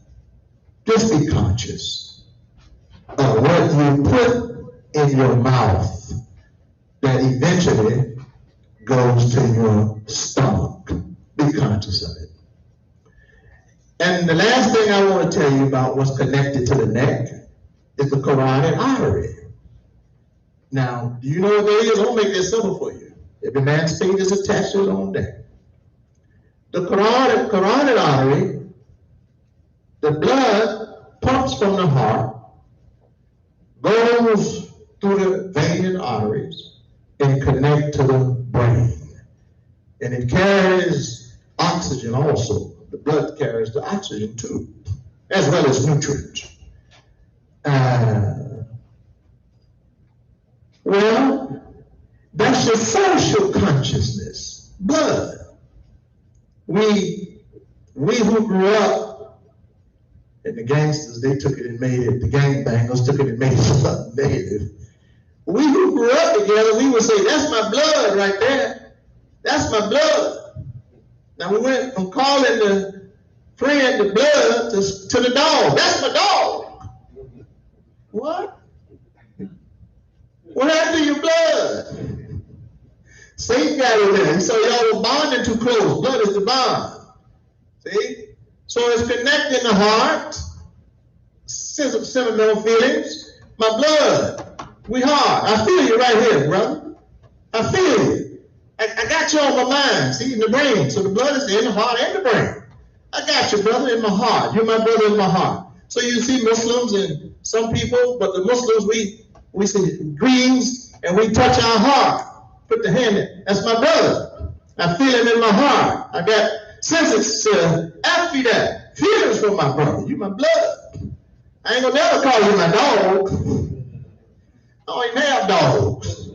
Just be conscious of what you put in your mouth that eventually goes to your stomach. Be conscious of it. And the last thing I want to tell you about what's connected to the neck is the Quranic artery. Now, do you know what that is? I'm going to make this simple for you. Every man's feet is attached to his own neck. The carotid artery, the blood pumps from the heart, goes through the vein and arteries, and connect to the brain. And it carries oxygen also. The blood carries the oxygen too, as well as nutrients. Well, that's your social consciousness, blood. We who grew up, and the gangsters, they took it and made it, the gangbangers took it and made it something negative. We who grew up together, we would say, that's my blood right there. That's my blood. Now we went from calling the friend the blood to the dog. That's my dog. What? What happened to your blood? Satan got it in. So y'all were bonding too close. Blood is the bond. See? So it's connecting the heart, sentimental feelings. My blood, we hard. I feel you right here, brother. I feel you. I got you on my mind. See, in the brain. So the blood is in the heart and the brain. I got you, brother, in my heart. You're my brother in my heart. So you see Muslims and some people, but the Muslims, we say greens and we touch our heart. Put the hand in. That's my brother. I feel him in my heart. I got senses to after that. Feelings for my brother. You my blood. I ain't gonna never call you my dog. I don't even have dogs.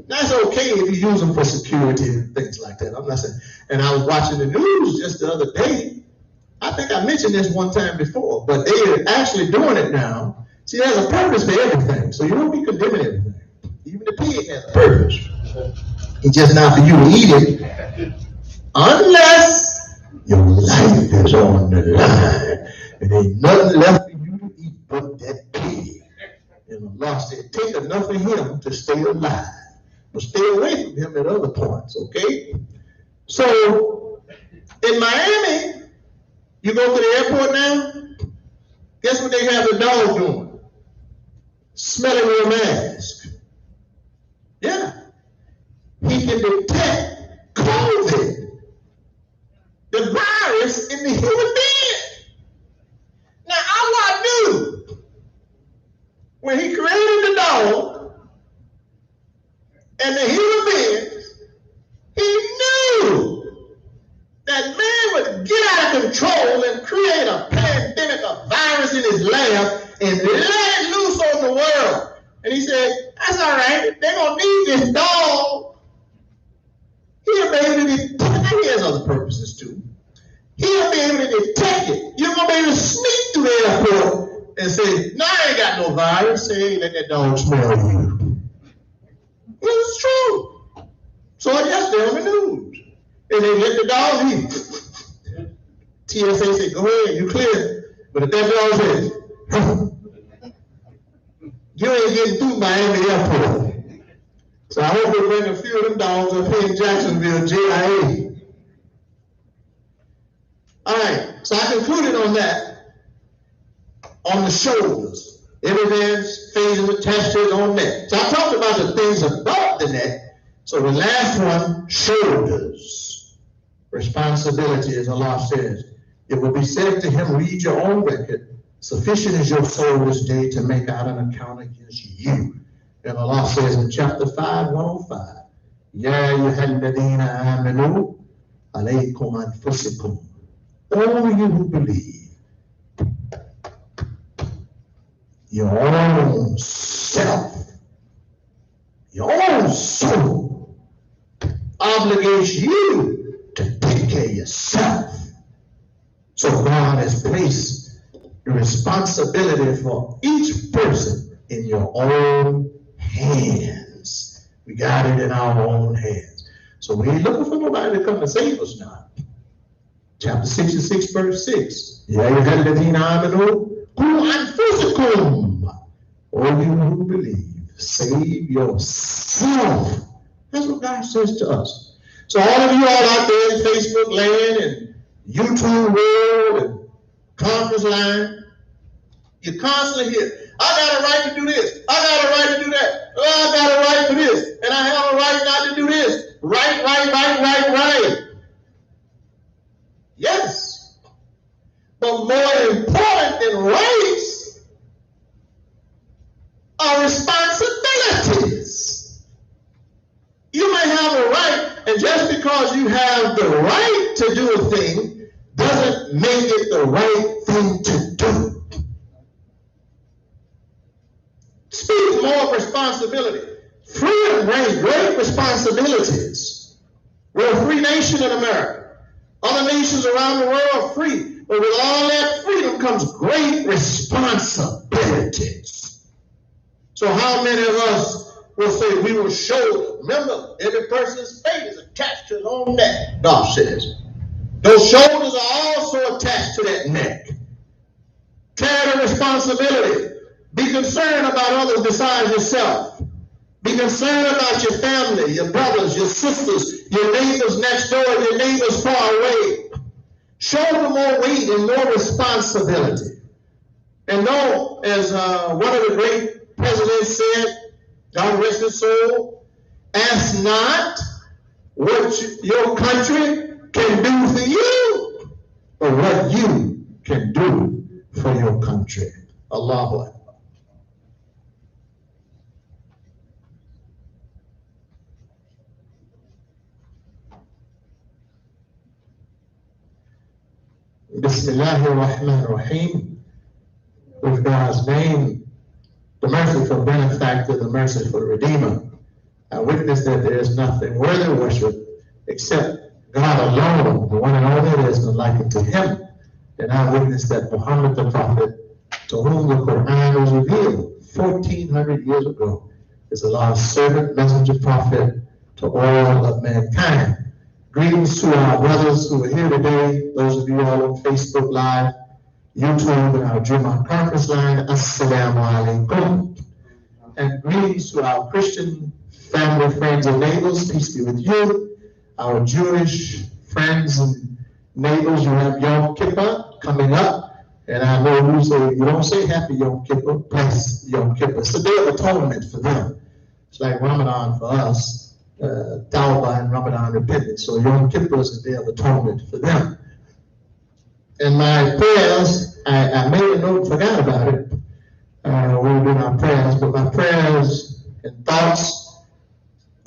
That's okay if you use them for security and things like that. I'm not saying. And I was watching the news just the other day. I think I mentioned this one time before, but they are actually doing it now. See, there's a purpose for everything, so you don't be condemning everything. Even the pig has a purpose. It's just not for you to eat it, unless your life is on the line. And ain't nothing left for you to eat but that pig. And Allah said, take enough of him to stay alive. But stay away from him at other points, okay? So, in Miami, you go to the airport now, guess what they have the dog doing? Smelling your mask. Yeah. He can detect COVID, the virus in the human being. Now, Allah knew when he created the dog and the human beings, he knew that man would get out of control and create a pandemic, a virus in his lab, and let it loose on the world. And he said, that's all right. They're going to need this dog. He'll be able to detect. He has other purposes too. He'll be able to detect it. You're going to be able to sneak through the airport and say, no, I ain't got no virus. Say, let that dog smell you. It's true. So yesterday on the news. And they let the dog eat. TSA said, go ahead, you clear. But if that dog says, you ain't getting through Miami Airport. So I hope we bring a few of them dogs up here in Jacksonville, JIA. All right, so I concluded on that, on the shoulders. Every man's face is attached to his own neck. So I talked about the things above the neck. So the last one, shoulders. responsibility, as Allah says. It will be said to him, read your own record. Sufficient is your soul this day to make out an account against you. And Allah says in chapter 5, 105, Ya ayyuhalladhina amanu alaykum anfusikum. All you who believe, your own self, your own soul obligates you to take care of yourself. So God has placed the responsibility for each person in your own hands. We got it in our own hands. So we ain't looking for nobody to come and save us now. Chapter 66, verse 6. Ya ayyuhalladhina amanu qu anfusakum. All you who believe, save yourself. That's what God says to us. So all of you all out there in Facebook land and YouTube world and conference line, you constantly hear, I got a right to do this. I got a right to do that. Oh, I got a right to this. And I have a right not to do this. Right. Yes. But more important than rights are responsibilities. You may have a right, and just because you have the right to do a thing doesn't make it the right thing to do. Speak more of responsibility. Freedom brings great responsibilities. We're a free nation in America. Other nations around the world are free. But with all that freedom comes great responsibilities. So how many of us will say we will show? Remember, every person's fate is attached to his own neck, God says. Those shoulders are also attached to that neck. Carry the responsibility. Be concerned about others besides yourself. Be concerned about your family, your brothers, your sisters, your neighbors next door, your neighbors far away. Show them more weight and more responsibility. And know, as one of the great presidents said, God rest his soul, ask not what your country can do for you, but what you can do for your country. Allahu Akbar. Bismillahirrahmanirrahim. With God's name, the merciful benefactor, the merciful redeemer. I witness that there is nothing worthy of worship except God alone, the one and only. There is none like unto him. And I witness that Muhammad the prophet, to whom the Quran was revealed 1400 years ago, is Allah's servant, messenger, prophet to all of mankind. Greetings to our brothers who are here today, those of you all on Facebook Live, YouTube, and our JUMAH conference line. Assalamu alaikum. And greetings to our Christian family, friends, and neighbors. Peace be with you. Our Jewish friends and neighbors, you have Yom Kippur coming up. And I know you don't say Happy Yom Kippur, bless Yom Kippur. It's the Day of Atonement for them. It's like Ramadan for us. Tawbah and Ramadan repentance. So Yom Kippur is a day of atonement for them. And my prayers, I made a note, forgot about it. We were doing our prayers, but my prayers and thoughts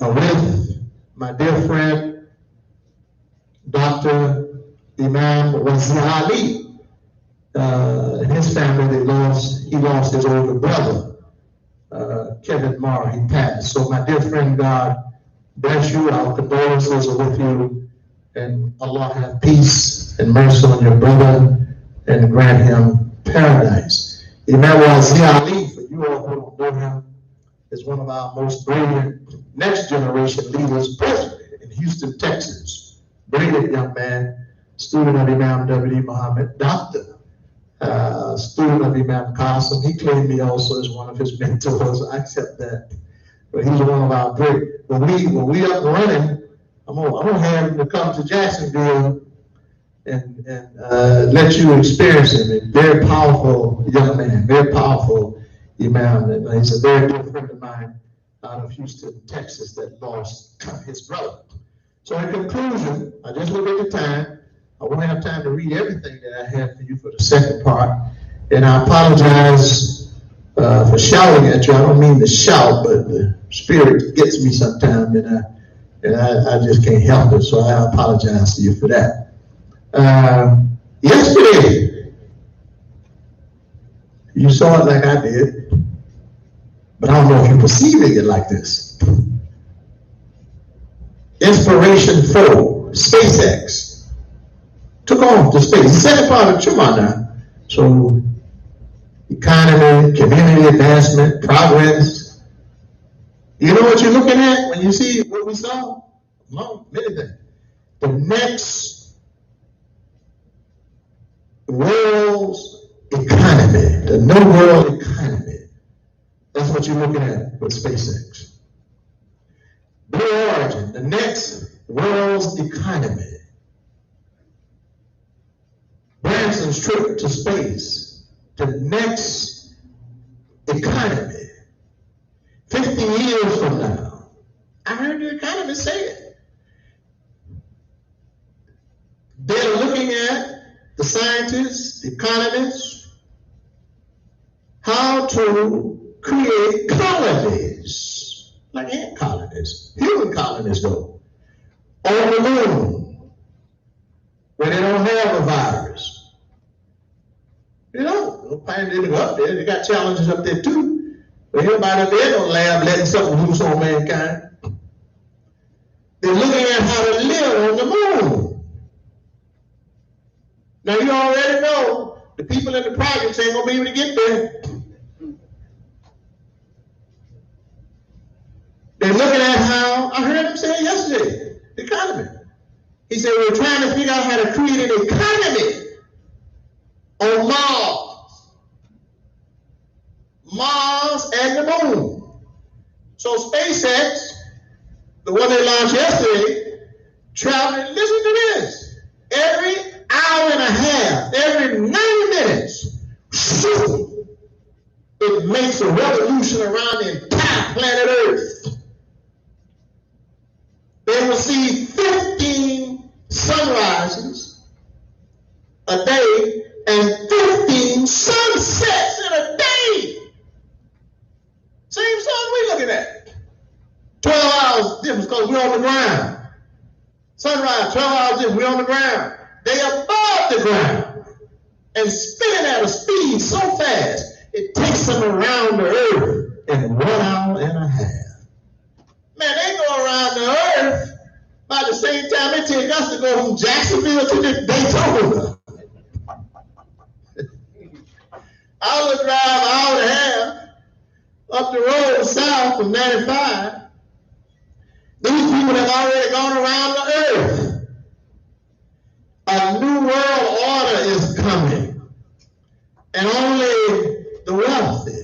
are with my dear friend, Dr. Imam Ali. His family, he lost his older brother, Kevin Marr. He passed. So my dear friend, God bless you. Our condolences are with you, and Allah have peace and mercy on your brother and grant him paradise. Imam Ali, for you all who don't know him, is one of our most brilliant next generation leaders present in Houston, Texas. Brilliant young man, student of Imam W. Muhammad, doctor, student of Imam Qasim. He claimed me also as one of his mentors. I accept that. But he's one of our great. When we up and running, I'm gonna have him to come to Jacksonville and let you experience him. A very powerful young man, very powerful Imam. And he's a very good friend of mine out of Houston, Texas, that lost his brother. So in conclusion, I just look at the time. I won't have time to read everything that I have for you for the second part. And I apologize for shouting at you. I don't mean to shout, but the spirit gets me sometimes, and I just can't help it. So I apologize to you for that. Yesterday, you saw it like I did, but I don't know if you're perceiving it like this. Inspiration 4, SpaceX, took off to space. The second part of JUMAH now. So, economy, community advancement, progress. You know what you're looking at when you see what we saw? No, many things. The next world's economy, the new world economy. That's what you're looking at with SpaceX. Blue Origin, the next world's economy. Branson's trip to space, the next economy. 50 years from now, I heard the economists say it. They're looking at, the scientists, the economists, how to create colonies, like ant colonies, human colonies though, on the moon, where they don't have a virus. You know, no pandemic up there, they got challenges up there too. But everybody up there in the lab letting something loose on mankind. They're looking at how to live on the moon. Now you already know the people in the projects ain't gonna be able to get there. They're looking at how, I heard him say yesterday, the economy. He said we're trying to figure out how to create an economy on Mars. Mars and the moon. So SpaceX, the one they launched yesterday, traveling, listen to this, every hour and a half, every 90 minutes, it makes a revolution around the entire planet Earth. They will see 15 sunrises a day and 15 sunsets in a day. Same sun we're looking at. 12 hours difference because we're on the ground. Sunrise, 12 hours difference, we're on the ground. They above the ground and spinning at a speed so fast, it takes them around the earth in 1 hour and a half. Man, they go around the earth by the same time it takes us to go from Jacksonville to Daytona. I would drive an hour and a half up the road south from 95. These people have already gone around the earth. A new world order is coming, and only the wealthy.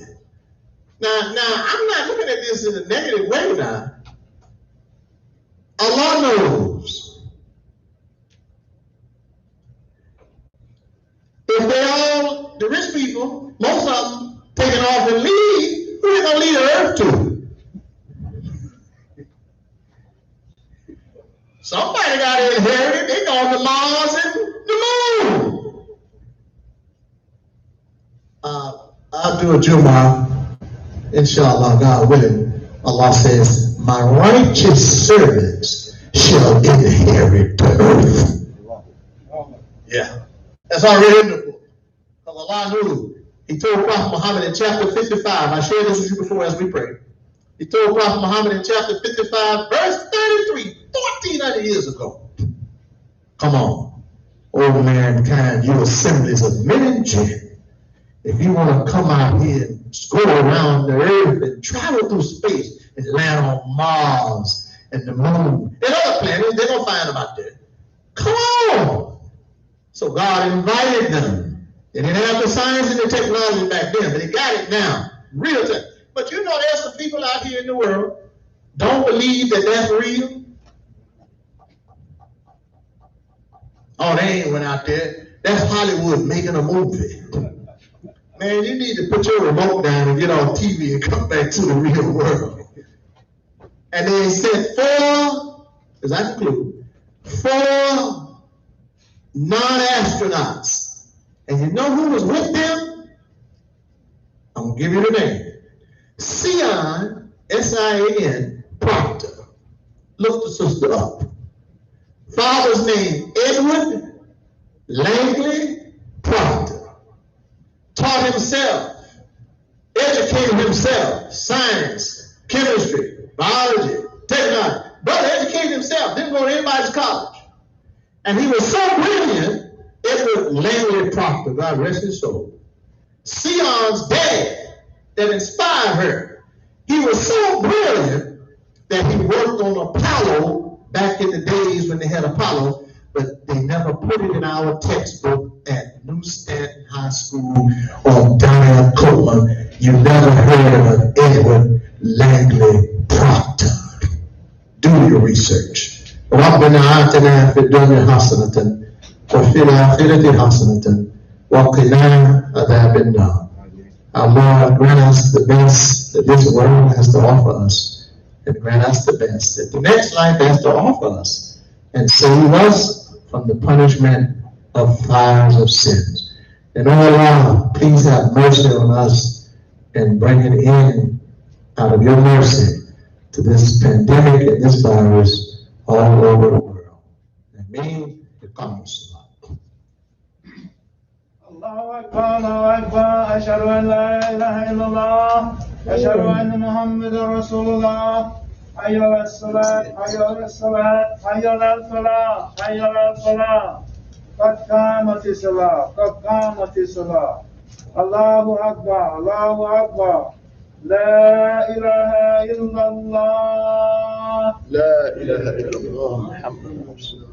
Now, I'm not looking at this in a negative way now. Allah knows. If they all, the rich people, most of them, taking off and leave, who are they going to leave the earth to? Somebody got to inherit it. They going to Mars and the moon. I'll do a JUMAH, inshallah, God willing. Allah says, my righteous servants shall inherit the earth. Yeah, that's already in the book. Because Allah knew. He told Prophet Muhammad in chapter 55, I shared this with you before as we prayed. He told Prophet Muhammad in chapter 55, verse 33, 1,400 years ago. Come on, O mankind, you assemblies of men and jinn. If you want to come out here and go around the earth and travel through space and land on Mars and the moon and other planets, they're going to find them out there. Come on. So God invited them. They didn't have the science and the technology back then, but they got it now. Real time. But you know there's some people out here in the world don't believe that that's real. Oh, they ain't went out there. That's Hollywood making a movie. Man, you need to put your remote down and get on TV and come back to the real world. And they sent 4, as I conclude, 4 non-astronauts. And you know who was with them? I'm going to give you the name. Sion, S-I-A-N, Proctor. Look the sister up. Father's name, Edward Langley Proctor. Taught himself, educated himself, science, chemistry, biology, technology. Brother educated himself, didn't go to anybody's college. And he was so brilliant, Edward Langley Proctor, God rest his soul, Sion's dad, that inspired her. He was so brilliant that he worked on Apollo back in the days when they had Apollo, but they never put it in our textbook at New Stanton High School or down at Coleman. You never heard of Edward Langley Proctor. Do your research. ربنا آتنا في الدنيا حسنة وفي الآخرة حسنة وقنا عذاب النار. Our Lord, grant us the best that this world has to offer us, and grant us the best that the next life has to offer us, and save us from the punishment of fires of sins. And oh Allah, please have mercy on us and bring an end out of your mercy to this pandemic and this virus all over the world. Ameen. الله أكبر الله أكبر أشهد أن لا إله إلا الله أشهد أن محمد رسول الله حي على الصلاة حي على الصلاة حي على الفلاح حي على الفلاح قد قامت الصلاة قد قامت الصلاة الله أكبر الله أكبر لا إله إلا الله لا إله إلا الله محمد رسول الله.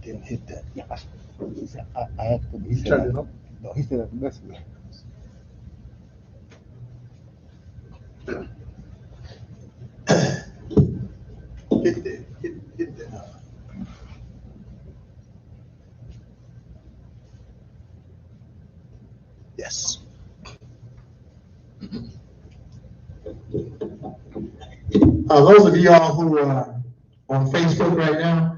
Didn't hit that. Yeah, I had to. He said, no, he said that mess with Hit that. Yes. Those of y'all who are on Facebook right now,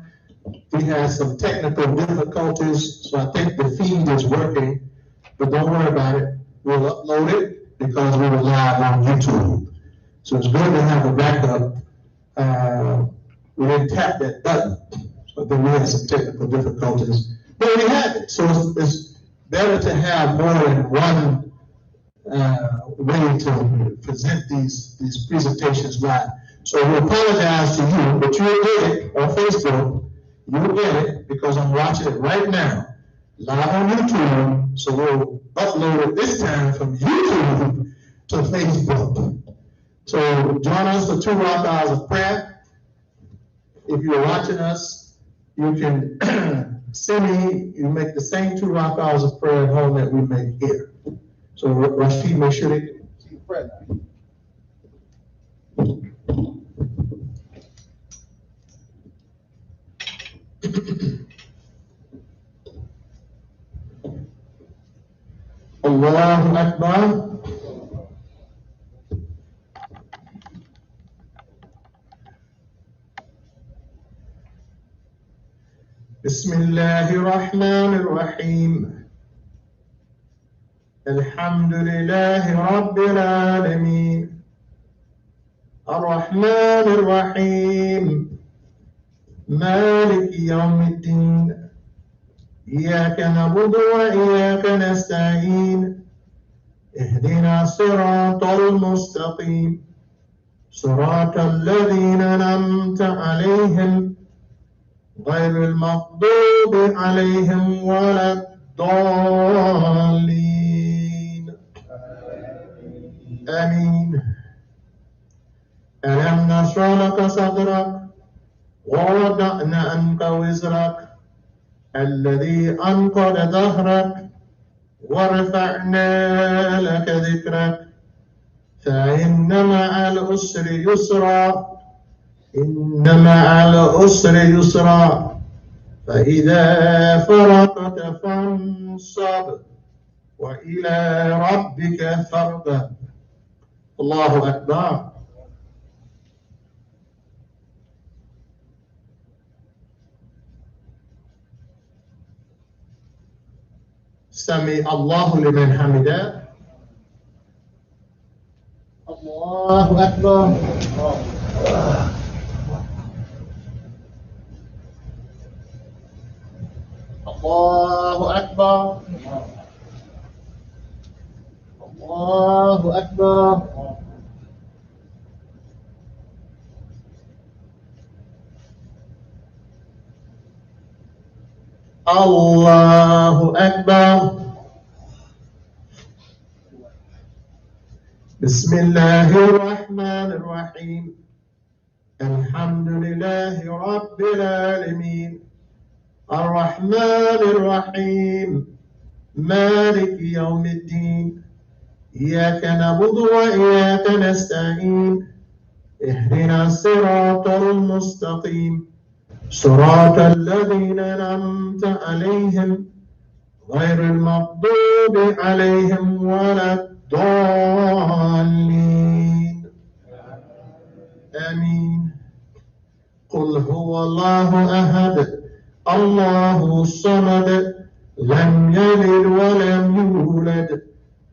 we had some technical difficulties, so I think the feed is working, but don't worry about it. We'll upload it because we were live on YouTube. So it's good to have a backup. We didn't tap that button, so then we had some technical difficulties, but we have it. So it's better to have more than one way to present these presentations live. So we apologize to you, but you'll get it on Facebook. You'll get it because I'm watching it right now, live on YouTube. So we'll upload it this time from YouTube to Facebook. So join us for 2 rock hours of prayer. If you're watching us, you can send me, you make the same 2 rock hours of prayer at home that we make here. So Rashid, make sure they see prayer. Allahu Akbar. Bismillahir Rahmanir Rahim. Alhamdulillahi Rabbil Alameen. Ar-Rahmanir Rahim. مالك يوم الدين إياك نعبد وإياك نستعين اهدنا الصراط المستقيم صراط الذين أنعمت عليهم غير المغضوب عليهم ولا الضالين آمين. ألم نشرح لك صدرك ووضعنا عنك وزرك الذي أنقض ظهرك ورفعنا لك ذكرك فإن مع العسر يسرا إن مع العسر يسرا فإذا فرغت فانصب وإلى ربك فارغب. الله أكبر. Sami Allahu liman hamidah. Allahu Akbar. Allahu Akbar. Allahu Akbar. Allahu Akbar. Bismillahir Rahmanir Rahim. Alhamdulillahi Rabbil Alamin. Ar-Rahmanir Rahim. Malik Yawmiddin. إياك نعبد وإياك نستعين اهدنا الصراط المستقيم صراط الذين أنعمت عليهم غير المغضوب عليهم ولا الضالين آمين. قل هو الله أحد الله الصمد لم يلد ولم يولد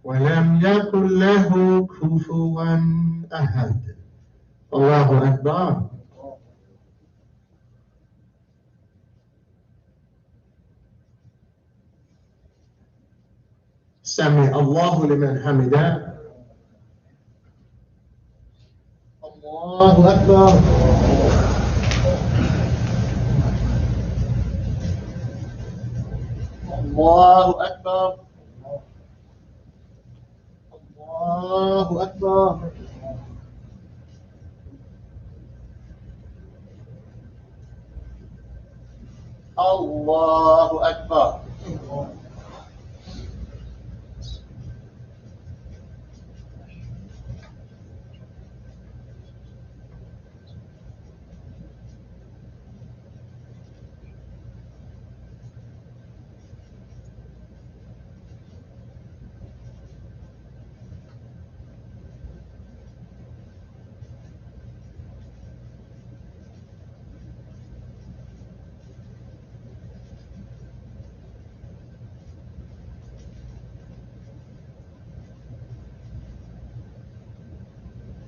ولم يكن له كفوا أحد. الله أكبر. سمع الله لمن حمده. الله أكبر. الله أكبر. الله أكبر. الله أكبر.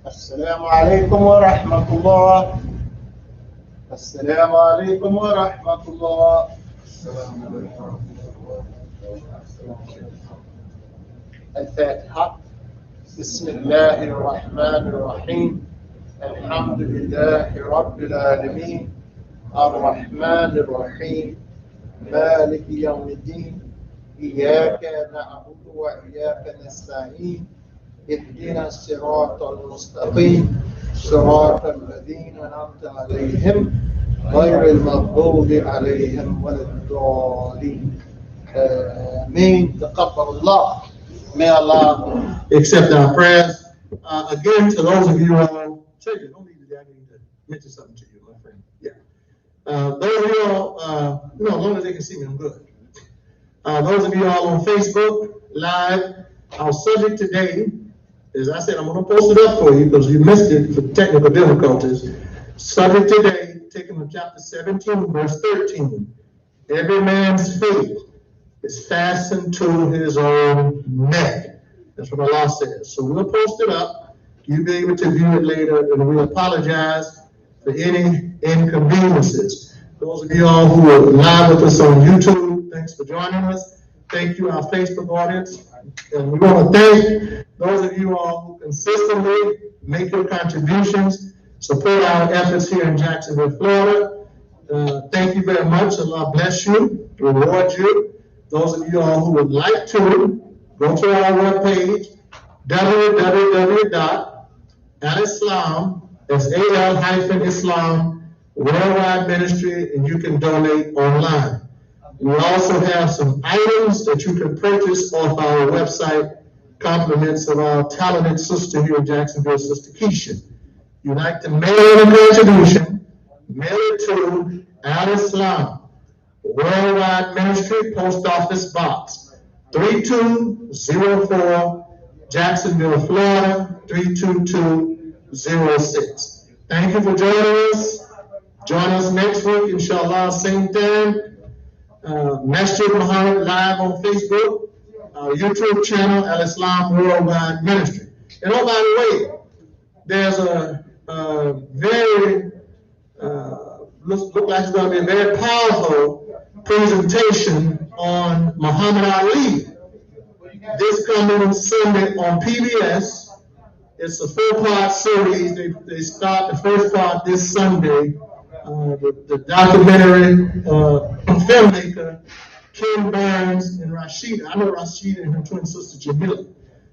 السلام عليكم ورحمة الله. السلام عليكم ورحمة الله. الفاتحة. بسم الله الرحمن الرحيم. الحمد لله رب العالمين الرحمن الرحيم مالك يوم الدين إياك نعبد وإياك نستعين اهدنا الصراط المستقيم صراط الذين أنعمت عليهم غير المغضوب عليهم ولا الضالين. آمين. تقبل الله. May Allah accept our prayers. Again, to those of you all, check it, don't need to, I need to mention something to you, my friend. Yeah. Those of you all, as long as they can see me, I'm good. Those of you all on Facebook Live, our subject today, as I said, I'm going to post it up for you because you missed it for technical difficulties. Subject today, taken from chapter 17, verse 13. Every man's faith is fastened to his own neck. That's what Allah says. So we'll post it up. You'll be able to view it later, and we apologize for any inconveniences. Those of you all who are live with us on YouTube, thanks for joining us. Thank you, our Facebook audience. And we want to thank those of you all who consistently make your contributions, support our efforts here in Jacksonville, Florida. Thank you very much. Allah bless you, reward you. Those of you all who would like to, go to our webpage, www.al-Islam, that's al-Islam, worldwide ministry, and you can donate online. We also have some items that you can purchase off our website, compliments of our talented sister here in Jacksonville, Sister Keisha. You'd like to mail a contribution, mail it to Al-Islam, Worldwide Ministry, Post Office Box 3204, Jacksonville, Florida 32206. Thank you for joining us. Join us next week, inshallah, same time. MASJID Muhammad live on Facebook. our YouTube channel, Al Islam Worldwide Ministry. And oh, by the way, there's a very, look like it's going to be a very powerful presentation on Muhammad Ali this coming Sunday on PBS. It's a 4-part series. They start the first part this Sunday. The documentary filmmaker Ken Burns and Rashida. I know Rashida and her twin sister Jamila.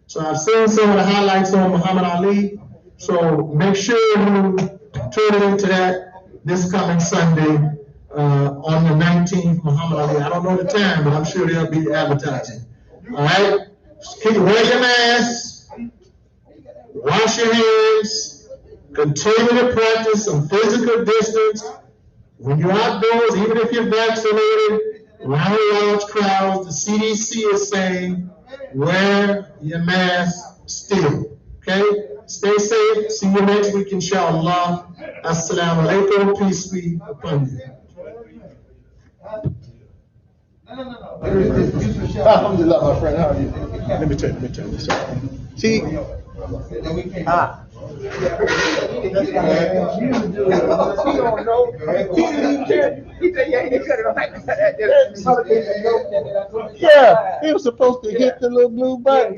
So I've seen some of the highlights on Muhammad Ali. So make sure you tune into that this coming Sunday on the 19th, Muhammad Ali. I don't know the time, but I'm sure they'll be advertising. All right? Wear your mask. Wash your hands. Continue to practice some physical distance. When you're outdoors, even if you're vaccinated, around large crowds, the CDC is saying, wear your mask still. Okay? Stay safe. See you next week, inshallah. Assalamu alaikum. Peace be upon you. Alhamdulillah, my friend. How are you? Let me turn this off. See? He don't know. He didn't even care. He said, yeah, he didn't cut it off. Yeah, he was supposed to hit the little blue button.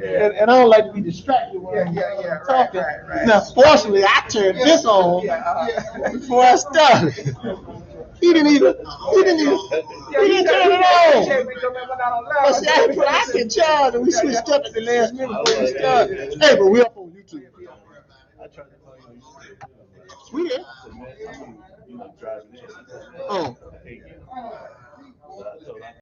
And I don't like to be distracted when I'm talking. Right. Now, fortunately, I turned this on before I started. He didn't turn it on. But see, I put us in charge and we switched up at the last minute before we started. Hey, but we're up on YouTube. We there? Oh.